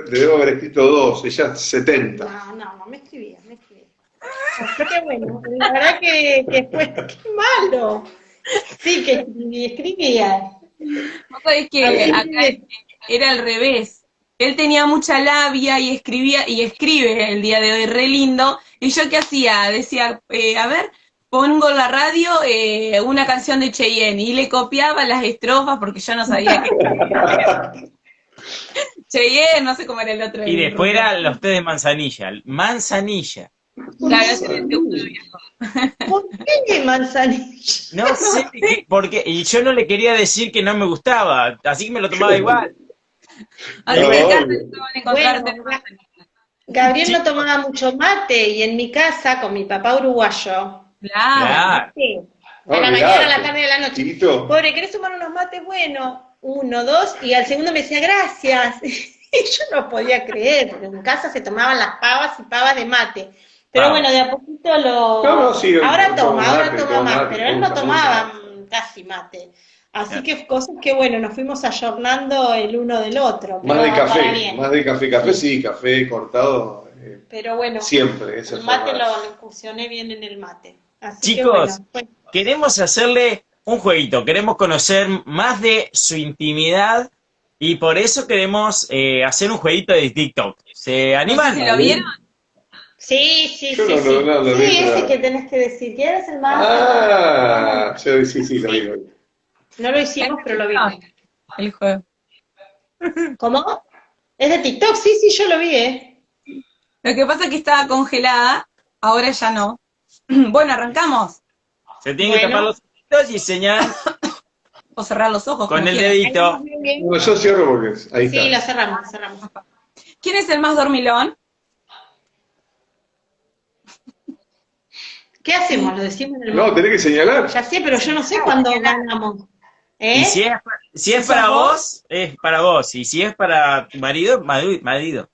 debo haber escrito 2, ella 70. No, me escribía. Así que bueno, la verdad que después, qué malo. Sí, que escribía. ¿No sabés que acá era al revés? Él tenía mucha labia y escribía, y escribe el día de hoy re lindo, y yo ¿qué hacía? Decía, a ver, pongo en la radio una canción de Cheyenne, y le copiaba las estrofas porque yo no sabía qué Cheyenne, no sé cómo era el otro. Y después eran los té de manzanilla. Manzanilla. Claro, ese era el segundo viejo. ¿Por qué manzanilla? No sé, porque y yo no le quería decir que no me gustaba, así que me lo tomaba igual. Así No, que acá obvio. se van a encontrar Bueno, Gabriel no tomaba mucho mate, y en mi casa, con mi papá uruguayo, Claro. sí, a la mañana, a la tarde, a la noche. Chiquito. Pobre, ¿querés tomar unos mates? Bueno, 1, 2, y al segundo me decía gracias. Y yo no podía creer, porque en casa se tomaban las pavas y pavas de mate. Pero bueno, de a poquito sí, ahora toma toma más, mate, pero él no tomaba casi mate. Así que cosas que, bueno, nos fuimos ayornando el uno del otro. Más de para café, bien. más de café, sí, café cortado. Pero bueno, Siempre, el mate lo incursioné bien en el mate. Así Chicos, que bueno, queremos hacerle un jueguito, queremos conocer más de su intimidad, y por eso queremos hacer un jueguito de TikTok. ¿Se animan? ¿Se lo vieron? sí. Yo no lo vi, Sí, ese pero- que tenés que decir. ¿Quién es el más? Yo sí, lo vi. No lo hicimos, pero lo vimos. El juego. ¿Cómo? ¿Es de TikTok? Sí, yo lo vi, Lo que pasa es que estaba congelada, ahora ya no. Bueno, arrancamos. Se tienen que Bueno. tapar los ojitos y señalar O cerrar los ojos. con como el quieran. dedito. Bueno, yo cierro porque ahí Sí, está. lo cerramos. ¿Quién es el más dormilón? ¿Qué hacemos? ¿Lo decimos en el No, tenés que señalar. Ya sé, pero yo no sé cuándo ganamos. Y si es para vos, es para vos. Y si es para tu marido, marido.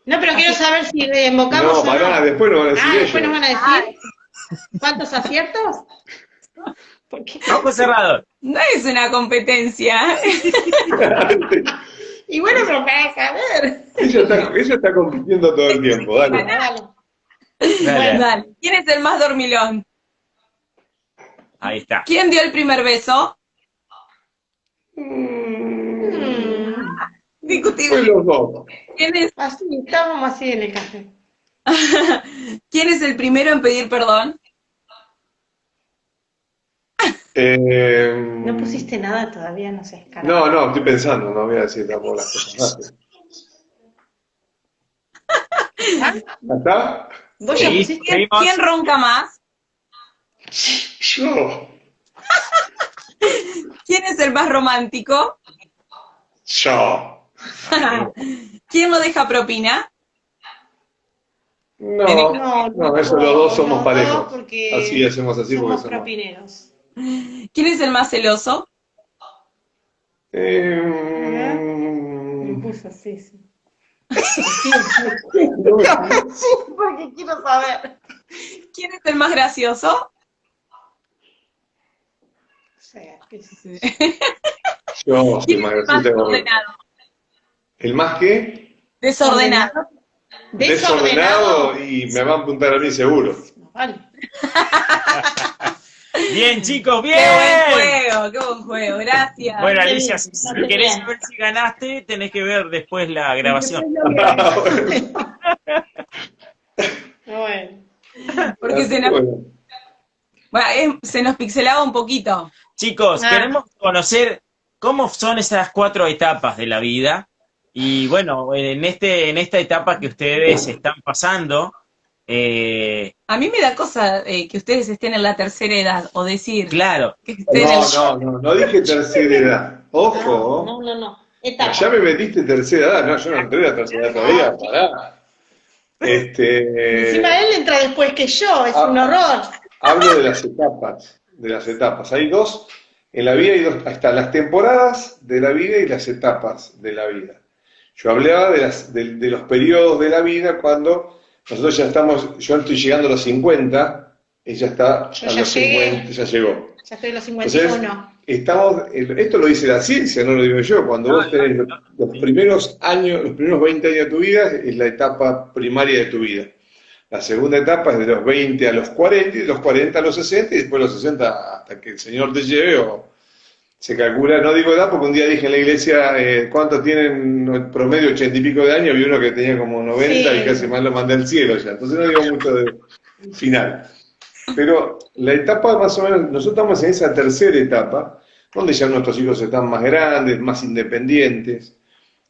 No, pero quiero saber si invocamos No, o pará, no. después nos van a decir Después nos ellos. van a decir cuántos aciertos. Porque... Ojos cerrados. No es una competencia. Y bueno, pero para saber. Ella está compitiendo todo el tiempo, dale. Bueno, dale. Dale. Dale. ¿Quién es el más dormilón? Ahí está. ¿Quién dio el primer beso? Fue Discutible. los dos. Así, estábamos así en el café. ¿Quién es el primero en pedir perdón? No pusiste nada todavía, no sé. No, estoy pensando, no voy a decir tampoco las cosas. ¿Está? ¿Vos ya Sí. pusiste? ¿Quién ronca más? Yo. ¿Quién es el más romántico? Yo. ¿Quién no deja propina? No, no, eso los dos somos los parejos. dos porque Así hacemos así porque somos somos. propineros. ¿Quién es el más celoso? Me puso así, sí. Porque quiero saber. ¿Quién es el más gracioso? Sí, Sí. Yo soy ¿Quién más es el más gracioso. ordenado? ¿El más qué? Desordenado. Desordenado y me va a apuntar a mí seguro. Vale. Bien, chicos, bien. Qué buen juego, gracias. Bueno, Qué Alicia, bien, si bastante querés bien. saber si ganaste, tenés que ver después la grabación. Bueno. Porque se nos pixelaba un poquito. Chicos, Ah. queremos conocer cómo son esas 4 etapas de la vida. Y bueno, en esta etapa que ustedes están pasando, A mí me da cosa que ustedes estén en la tercera edad, o decir claro, que estén No dije tercera edad. Ojo. No. Etapa. Ya me metiste tercera edad. No, yo no entré a la tercera edad todavía. Pará. Encima él entra después que yo, es un horror. Hablo de las etapas. Hay dos, en la vida hay dos, hasta las temporadas de la vida y las etapas de la vida. Yo hablaba de los periodos de la vida cuando nosotros yo estoy llegando a los 50, ella está Yo a ya los llegué. 50, ya llegó. Ya estoy en los Entonces, 51. esto lo dice la ciencia, no lo digo yo, cuando vos tenés los primeros años, los primeros 20 años de tu vida, es la etapa primaria de tu vida. La segunda etapa es de los 20 a los 40, y de los 40 a los 60, y después de los 60 hasta que el Señor te lleve, o se calcula, no digo edad, porque un día dije en la iglesia, ¿cuántos tienen el promedio 80 y pico de años? Vi uno que tenía como 90 Sí. y casi más lo mandé al cielo ya, entonces no digo mucho de final. Pero la etapa más o menos, nosotros estamos en esa tercera etapa, donde ya nuestros hijos están más grandes, más independientes,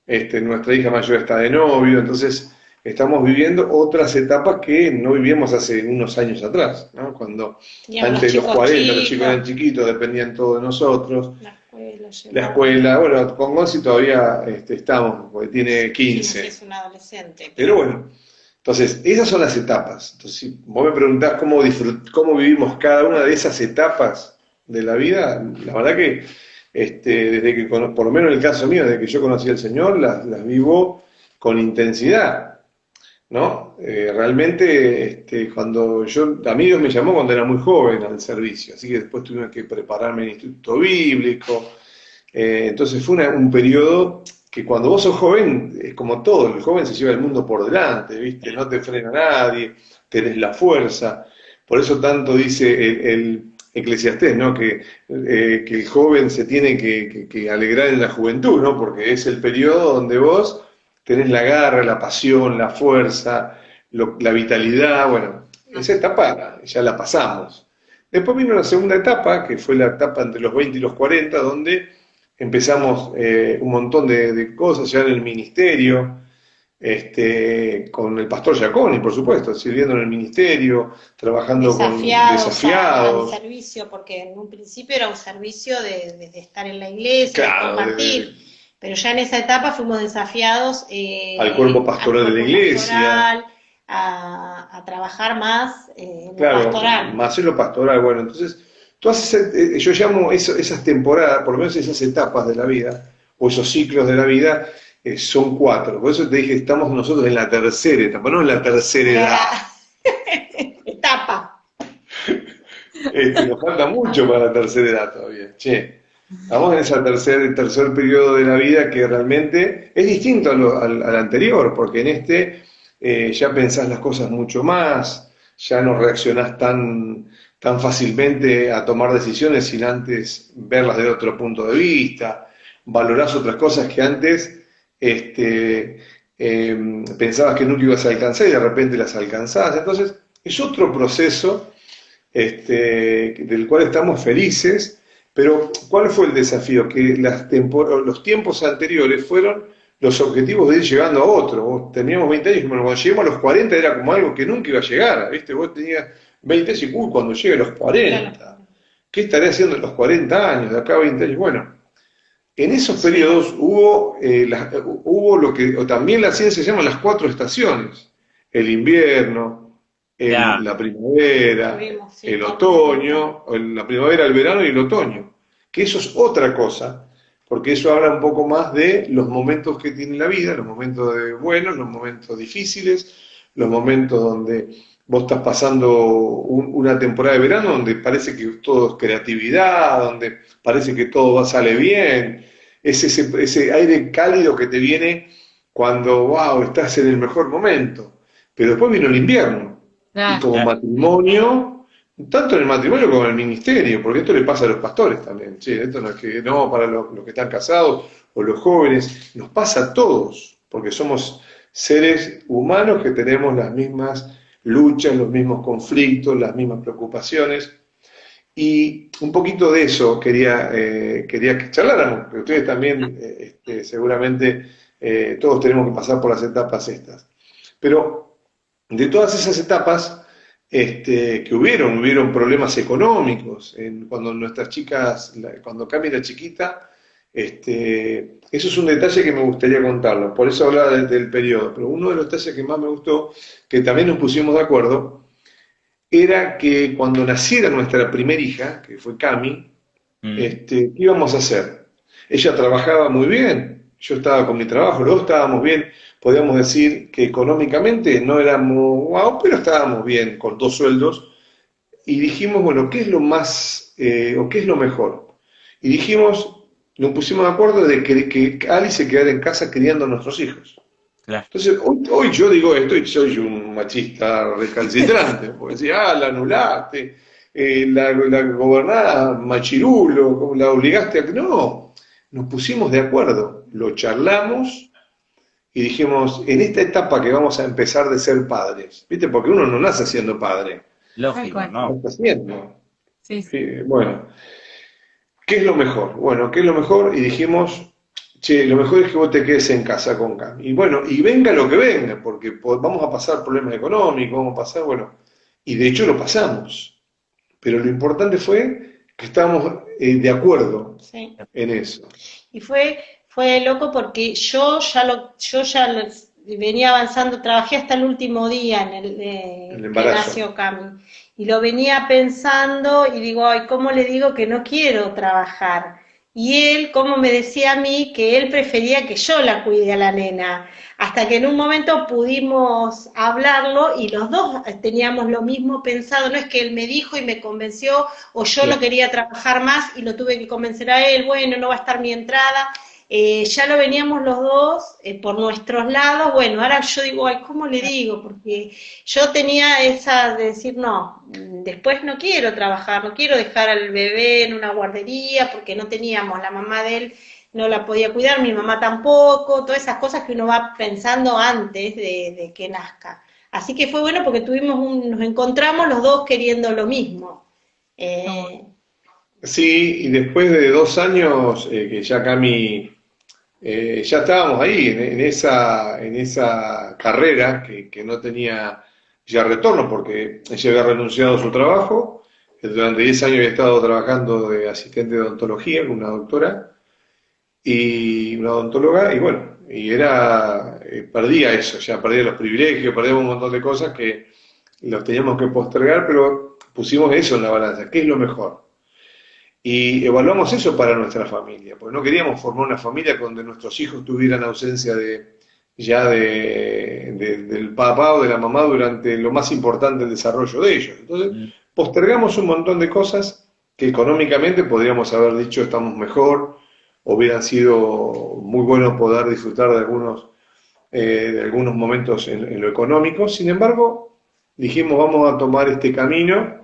nuestra hija mayor está de novio, entonces estamos viviendo otras etapas que no vivíamos hace unos años atrás, ¿no? Cuando Teníamos antes de los chicos 40 los chicos chicos. eran chiquitos, dependían todos de nosotros. La escuela, La escuela, bueno, con Gonzi todavía estamos, porque tiene 15. Es un adolescente. Pero bueno, entonces, esas son las etapas. Entonces, si vos me preguntás cómo vivimos cada una de esas etapas de la vida, la verdad que desde que, por lo menos en el caso mío, desde que yo conocí al Señor, las vivo con intensidad, ¿no? Realmente, a mí Dios me llamó cuando era muy joven al servicio, así que después tuve que prepararme en el Instituto Bíblico, entonces fue un periodo que cuando vos sos joven, es como todo, el joven se lleva el mundo por delante, ¿viste? No te frena nadie, tenés la fuerza, por eso tanto dice el Eclesiastés, ¿no? Que el joven se tiene que alegrar en la juventud, ¿no? Porque es el periodo donde vos tenés la garra, la pasión, la fuerza, la vitalidad, bueno, esa etapa ya la pasamos. Después vino la segunda etapa, que fue la etapa entre los 20 y los 40, donde empezamos un montón de cosas ya en el ministerio, con el pastor Giaconi, por supuesto, sirviendo en el ministerio, trabajando con desafiados. Al servicio, porque en un principio era un servicio de estar en la iglesia, Claro, de compartir. Pero ya en esa etapa fuimos desafiados al cuerpo pastoral de la iglesia, a trabajar más en claro, lo pastoral. más en lo pastoral. Bueno, entonces, yo llamo esas temporadas, por lo menos esas etapas de la vida, o esos ciclos de la vida, son 4. Por eso te dije, estamos nosotros en la tercera etapa, no en la tercera edad. Etapa. Nos falta mucho para la tercera edad todavía. Che. Estamos en ese tercer periodo de la vida que realmente es distinto al anterior, porque en ya pensás las cosas mucho más, ya no reaccionás tan fácilmente a tomar decisiones sin antes verlas desde otro punto de vista, valorás otras cosas que antes pensabas que nunca ibas a alcanzar y de repente las alcanzás. Entonces es otro proceso del cual estamos felices. Pero, ¿cuál fue el desafío? Que los tiempos anteriores fueron los objetivos de ir llegando a otro. Teníamos 20 años y bueno, cuando lleguemos a los 40 era como algo que nunca iba a llegar, ¿viste? Vos tenías 20 años y cuando llegue a los 40, claro. ¿Qué estaré haciendo en los 40 años, de acá a 20 años? Bueno, en esos periodos hubo lo que también la ciencia llama las 4 estaciones. el invierno, Ya. la primavera, Tuvimos, sí, el cuando otoño, la primavera, el verano y el otoño. Que eso es otra cosa, porque eso habla un poco más de los momentos que tiene la vida, los momentos buenos, los momentos difíciles, los momentos donde vos estás pasando una temporada de verano donde parece que todo es creatividad, donde parece que todo sale bien, es ese aire cálido que te viene cuando, wow, estás en el mejor momento. Pero después vino el invierno, y Claro. como Ya. matrimonio, tanto en el matrimonio como en el ministerio, porque esto le pasa a los pastores también, sí, esto no es que no para los que están casados o los jóvenes, nos pasa a todos, porque somos seres humanos que tenemos las mismas luchas, los mismos conflictos, las mismas preocupaciones. Y un poquito de eso quería que charláramos, que ustedes también seguramente todos tenemos que pasar por las etapas estas. Pero de todas esas etapas que hubieron problemas económicos, cuando nuestras chicas, cuando Cami era chiquita, eso es un detalle que me gustaría contarlo, por eso hablaba del periodo, pero uno de los detalles que más me gustó, que también nos pusimos de acuerdo, era que cuando naciera nuestra primera hija, que fue Cami, Mm. ¿qué íbamos a hacer? Ella trabajaba muy bien, yo estaba con mi trabajo, los dos estábamos bien, podíamos decir que económicamente no éramos wow, pero estábamos bien con 2 sueldos, y dijimos, bueno, ¿qué es lo más, o qué es lo mejor? Y dijimos, nos pusimos de acuerdo de que Alice se quedara en casa criando a nuestros hijos. Claro. Entonces, hoy yo digo esto y soy un machista recalcitrante, porque decía, la anulaste, la gobernada machirulo, ¿cómo la obligaste a que no? Nos pusimos de acuerdo, lo charlamos y dijimos, en esta etapa que vamos a empezar de ser padres, ¿viste? Porque uno no nace siendo padre, Tal Lógico, cual. no ¿no? está siendo. Sí, sí. Bueno, ¿qué es lo mejor? Bueno, ¿qué es lo mejor? Y dijimos, che, lo mejor es que vos te quedes en casa con Cami. Y bueno, y venga lo que venga, porque vamos a pasar problemas económicos, vamos a pasar, bueno, y de hecho lo pasamos. Pero lo importante fue que estábamos de acuerdo Sí. en eso. Y fue loco porque yo ya venía avanzando, trabajé hasta el último día El que embarazo. nació Cami. Y lo venía pensando y digo, ay, ¿cómo le digo que no quiero trabajar? Y él, como me decía a mí, que él prefería que yo la cuide a la nena. Hasta que en un momento pudimos hablarlo y los dos teníamos lo mismo pensado. No es que él me dijo y me convenció o yo no Claro. quería trabajar más y lo tuve que convencer a él, bueno, no va a estar mi entrada. Ya lo veníamos los dos por nuestros lados. Bueno, ahora yo digo, ay, ¿cómo le digo? Porque yo tenía esa de decir, no, después no quiero trabajar, no quiero dejar al bebé en una guardería porque no teníamos, la mamá de él no la podía cuidar, mi mamá tampoco, todas esas cosas que uno va pensando antes de que nazca. Así que fue bueno porque nos encontramos los dos queriendo lo mismo. Está bueno. Sí, y después de 2 años que ya Cami, ya estábamos ahí en esa carrera que no tenía ya retorno porque ella había renunciado a su trabajo, durante 10 años había estado trabajando de asistente de odontología con una doctora y una odontóloga y bueno, y perdía eso, ya perdía los privilegios, perdía un montón de cosas que los teníamos que postergar, pero pusimos eso en la balanza, ¿qué es lo mejor? Y evaluamos eso para nuestra familia, porque no queríamos formar una familia donde nuestros hijos tuvieran ausencia del papá o de la mamá durante lo más importante del desarrollo de ellos. Entonces, Mm. postergamos un montón de cosas que económicamente podríamos haber dicho estamos mejor, hubieran sido muy buenos poder disfrutar de algunos momentos en lo económico. Sin embargo, dijimos vamos a tomar este camino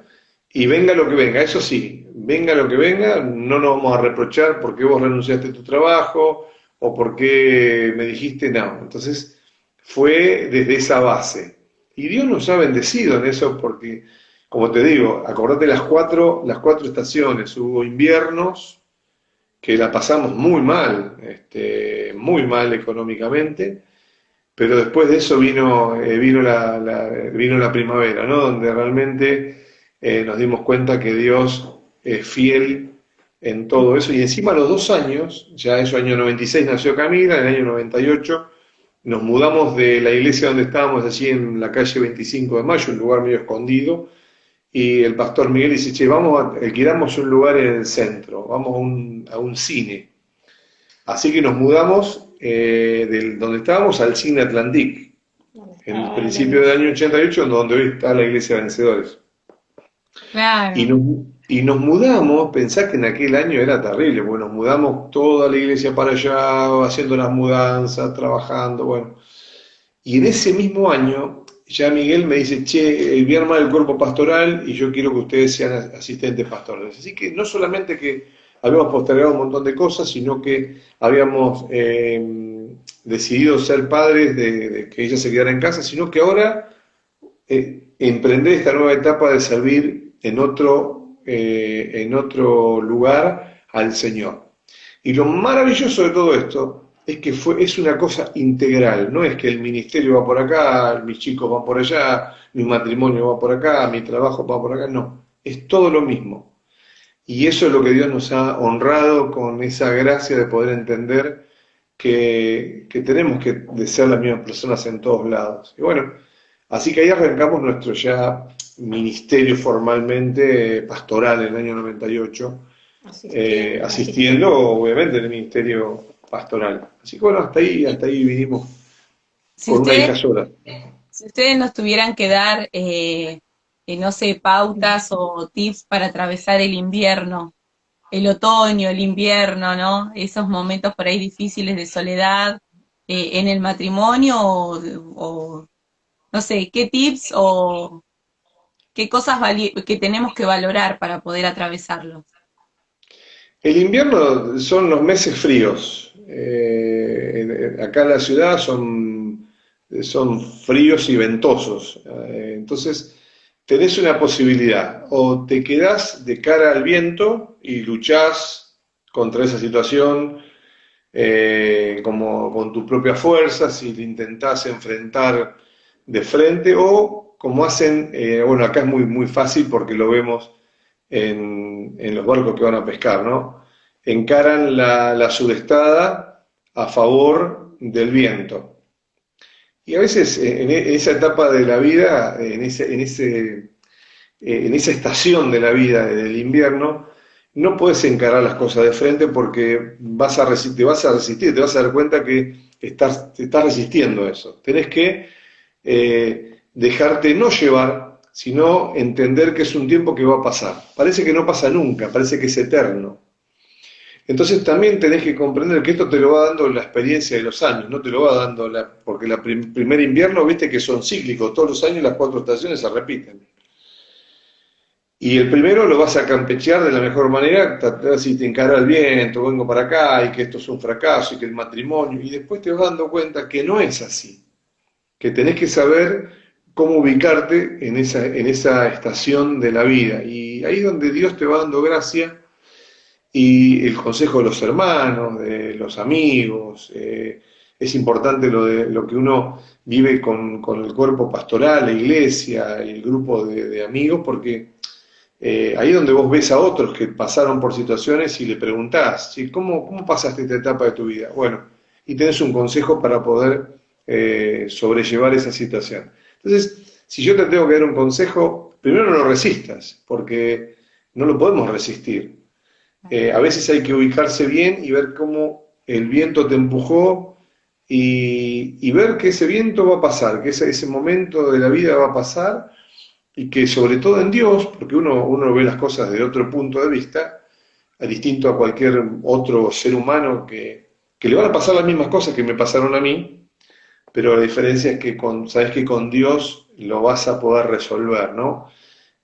y venga lo que venga, eso sí, venga lo que venga, no nos vamos a reprochar porque vos renunciaste a tu trabajo o porque me dijiste no. Entonces fue desde esa base. Y Dios nos ha bendecido en eso porque, como te digo, acordate las cuatro estaciones, hubo inviernos que la pasamos muy mal económicamente, pero después de eso vino la primavera, ¿no? Donde realmente nos dimos cuenta que Dios es fiel en todo eso. Y encima a los 2 años, ya en su año 96 nació Camila, en el año 98 nos mudamos de la iglesia donde estábamos, allí en la calle 25 de Mayo, un lugar medio escondido, y el pastor Miguel dice, che, alquilamos un lugar en el centro, vamos a un cine. Así que nos mudamos donde estábamos al Cine Atlantic, en el principio del año 88, donde hoy está la Iglesia de Vencedores. Claro. Y nos mudamos, pensá que en aquel año era terrible, porque nos mudamos toda la iglesia para allá, haciendo las mudanzas, trabajando, bueno. Y en ese mismo año, ya Miguel me dice, che, voy a armar el cuerpo pastoral y yo quiero que ustedes sean asistentes pastorales. Así que no solamente que habíamos postergado un montón de cosas, sino que habíamos decidido ser padres de que ella se quedara en casa, sino que ahora emprender esta nueva etapa de servir en otro lugar al Señor. Y lo maravilloso de todo esto es que es una cosa integral, no es que el ministerio va por acá, mis chicos van por allá, mi matrimonio va por acá, mi trabajo va por acá, no, es todo lo mismo. Y eso es lo que Dios nos ha honrado con esa gracia de poder entender que tenemos que ser las mismas personas en todos lados. Y bueno, así que ahí arrancamos nuestro ya ministerio formalmente pastoral en el año 98, asistiendo obviamente en el ministerio pastoral. Así que bueno, hasta ahí vinimos con una hija sola. Si ustedes nos tuvieran que dar, no sé, pautas o tips para atravesar el invierno, el otoño, el invierno, ¿no? Esos momentos por ahí difíciles de soledad en el matrimonio o no sé, ¿qué tips o qué cosas que tenemos que valorar para poder atravesarlo? El invierno son los meses fríos. Acá en la ciudad son fríos y ventosos. Entonces, tenés una posibilidad. O te quedás de cara al viento y luchás contra esa situación como con tus propias fuerzas y te intentás enfrentar de frente, o como hacen, bueno, acá es muy, muy fácil porque lo vemos en los barcos que van a pescar, ¿no? Encaran la sudestada a favor del viento. Y a veces en esa etapa de la vida, en esa estación de la vida del invierno, no puedes encarar las cosas de frente porque te vas a resistir, te vas a dar cuenta que te estás resistiendo eso. Tenés que dejarte no llevar, sino entender que es un tiempo que va a pasar. Parece que no pasa nunca, parece que es eterno. Entonces también tenés que comprender que esto te lo va dando la experiencia de los años, no te lo va dando porque el primer invierno, viste que son cíclicos, todos los años las 4 estaciones se repiten. Y el primero lo vas a campechear de la mejor manera, tratar si te encara el viento, vengo para acá, y que esto es un fracaso, y que el matrimonio, y después te vas dando cuenta que no es así, que tenés que saber cómo ubicarte en esa estación de la vida, y ahí es donde Dios te va dando gracia, y el consejo de los hermanos, de los amigos, es importante lo que uno vive con el cuerpo pastoral, la iglesia, el grupo de amigos, porque ahí es donde vos ves a otros que pasaron por situaciones y le preguntás, ¿sí? ¿Cómo pasaste esta etapa de tu vida? Bueno, y tenés un consejo para poder sobrellevar esa situación. Entonces, si yo te tengo que dar un consejo, primero no lo resistas, porque no lo podemos resistir. A veces hay que ubicarse bien y ver cómo el viento te empujó y ver que ese viento va a pasar, que ese momento de la vida va a pasar y que sobre todo en Dios, porque uno ve las cosas de otro punto de vista, distinto a cualquier otro ser humano que le van a pasar las mismas cosas que me pasaron a mí, pero la diferencia es que sabes que con Dios lo vas a poder resolver, ¿no?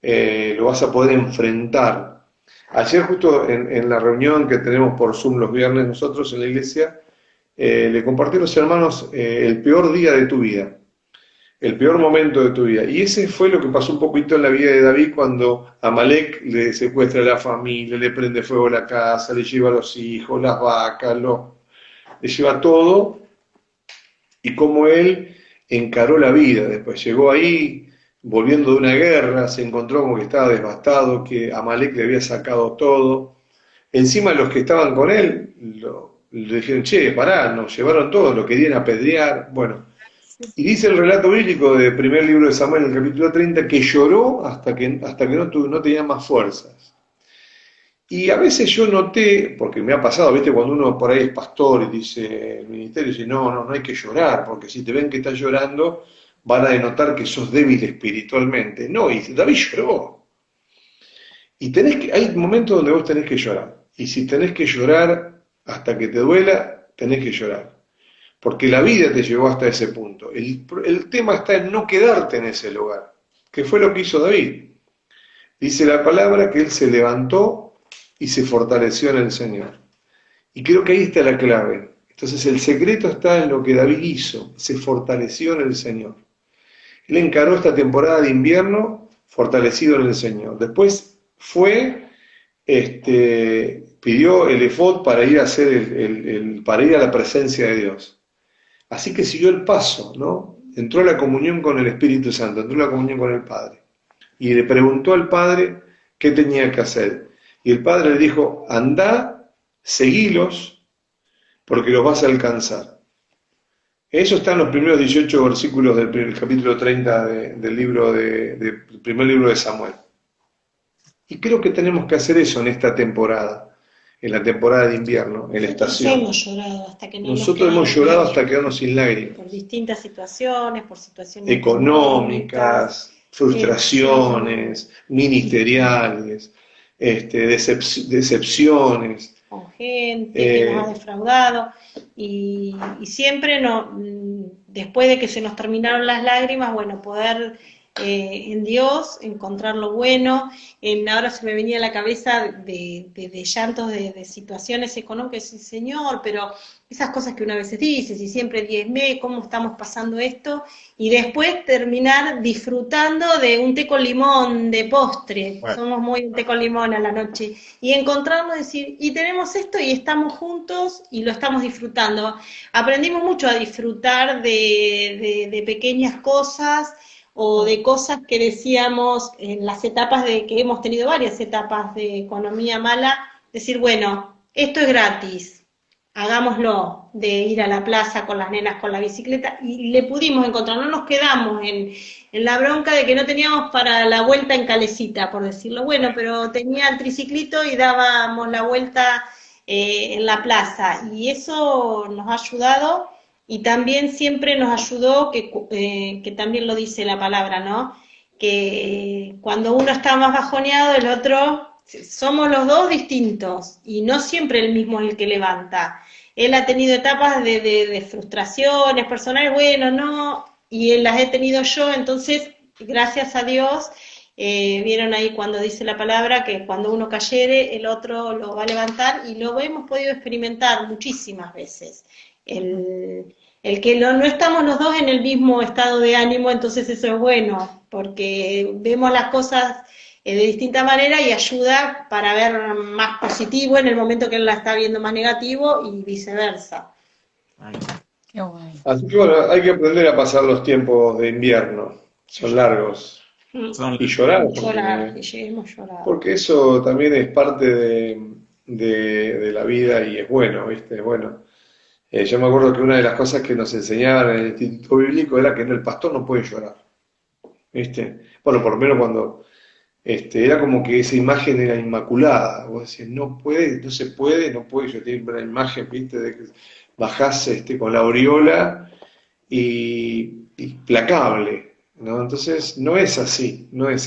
Lo vas a poder enfrentar. Ayer justo en la reunión que tenemos por Zoom los viernes nosotros en la iglesia, le compartí a los hermanos el peor día de tu vida, el peor momento de tu vida. Y ese fue lo que pasó un poquito en la vida de David cuando Amalek le secuestra a la familia, le prende fuego a la casa, le lleva a los hijos, las vacas, le lleva todo, y cómo él encaró la vida. Después llegó ahí, volviendo de una guerra, se encontró como que estaba devastado, que Amalek le había sacado todo. Encima los que estaban con él lo le dijeron, che, pará, nos llevaron todos, lo querían apedrear, bueno. Y dice el relato bíblico del primer libro de Samuel, en el capítulo 30, que lloró hasta que no tenía más fuerzas. Y a veces yo noté, porque me ha pasado, ¿viste? Cuando uno por ahí es pastor y dice, el ministerio dice, no hay que llorar, porque si te ven que estás llorando, van a denotar que sos débil espiritualmente. No, y David lloró. Y hay momentos donde vos tenés que llorar. Y si tenés que llorar hasta que te duela, tenés que llorar. Porque la vida te llevó hasta ese punto. El tema está en no quedarte en ese lugar, que fue lo que hizo David. Dice la palabra que él se levantó y se fortaleció en el Señor. Y creo que ahí está la clave. Entonces el secreto está en lo que David hizo, se fortaleció en el Señor. Él encaró esta temporada de invierno fortalecido en el Señor. Después pidió el efod para ir a hacer para ir a la presencia de Dios. Así que siguió el paso, ¿no? Entró a la comunión con el Espíritu Santo, entró a la comunión con el Padre. Y le preguntó al Padre qué tenía que hacer. Y el Padre le dijo, andá, seguilos, porque los vas a alcanzar. Eso está en los primeros 18 versículos del capítulo 30 del primer libro de Samuel. Y creo que tenemos que hacer eso en esta temporada, en la temporada de invierno, en la estación. Nosotros hemos llorado hasta quedarnos sin lágrimas. Por distintas situaciones, por situaciones económicas, frustraciones, ministeriales, decepciones. Con gente que nos ha defraudado. Y siempre después de que se nos terminaron las lágrimas, bueno, poder en Dios encontrar lo bueno. Ahora se me venía a la cabeza de llantos de situaciones económicas, sí, Señor, pero esas cosas que una vez dice, si siempre diezmé, ¿cómo estamos pasando esto? Y después terminar disfrutando de un té con limón de postre, bueno. Somos muy un té con limón a la noche, y encontrarnos, decir, y tenemos esto y estamos juntos y lo estamos disfrutando. Aprendimos mucho a disfrutar de pequeñas cosas, o de cosas que decíamos en las etapas que hemos tenido varias etapas de economía mala, decir, bueno, esto es gratis, hagámoslo, de ir a la plaza con las nenas con la bicicleta, y le pudimos encontrar, no nos quedamos en la bronca de que no teníamos para la vuelta en calecita, por decirlo, bueno, pero tenía el triciclito y dábamos la vuelta en la plaza, y eso nos ha ayudado. Y también siempre nos ayudó, que también lo dice la palabra, ¿no? Que cuando uno está más bajoneado, el otro, somos los dos distintos, y no siempre el mismo es el que levanta. Él ha tenido etapas de frustraciones personales, bueno, no, y él las he tenido yo, entonces, gracias a Dios, vieron ahí cuando dice la palabra, que cuando uno cayere, el otro lo va a levantar, y lo hemos podido experimentar muchísimas veces. El que no estamos los dos en el mismo estado de ánimo, entonces eso es bueno, porque vemos las cosas de distinta manera y ayuda para ver más positivo en el momento que él la está viendo más negativo y viceversa. Ay, qué guay. Así que bueno, hay que aprender a pasar los tiempos de invierno, son largos. Y llorar. Porque eso también es parte de la vida y es bueno, ¿viste? Es bueno. Yo me acuerdo que una de las cosas que nos enseñaban en el Instituto Bíblico era que el pastor no puede llorar, ¿viste? Bueno, por lo menos cuando era como que esa imagen era inmaculada, vos decías, no se puede, yo tengo una imagen, ¿viste? De que bajás con la aureola y implacable, ¿no? Entonces no es así. No. No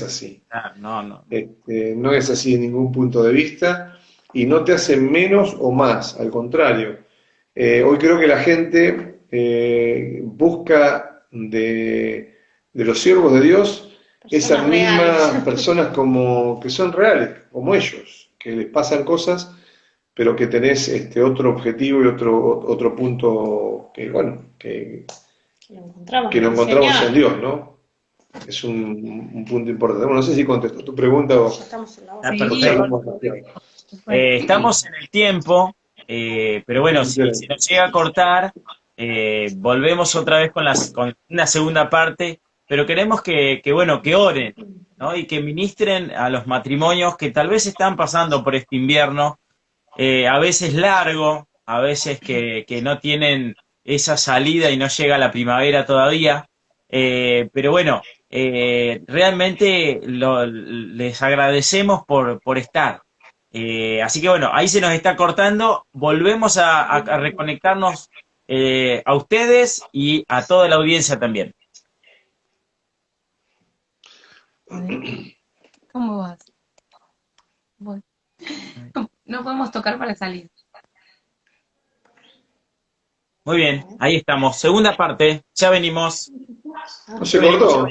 es así en ningún punto de vista, y no te hace menos o más, al contrario. Hoy creo que la gente busca de los siervos de Dios esas mismas personas que son reales, como ellos, que les pasan cosas, pero que tenés otro objetivo y otro punto que lo encontramos en Dios, ¿no? Es un punto importante. Bueno, no sé si contestó tu pregunta o... Estamos en el tiempo. Pero bueno, si nos llega a cortar, volvemos otra vez con una segunda parte, pero queremos que oren, ¿no? Y que ministren a los matrimonios que tal vez están pasando por este invierno, a veces largo, a veces que no tienen esa salida y no llega la primavera todavía. Pero bueno, realmente les agradecemos por estar. Así que bueno, ahí se nos está cortando. Volvemos a reconectarnos a ustedes y a toda la audiencia también. A ver, ¿cómo vas? Voy. No podemos tocar para salir. Muy bien, ahí estamos. Segunda parte, ya venimos. ¿No se cortó?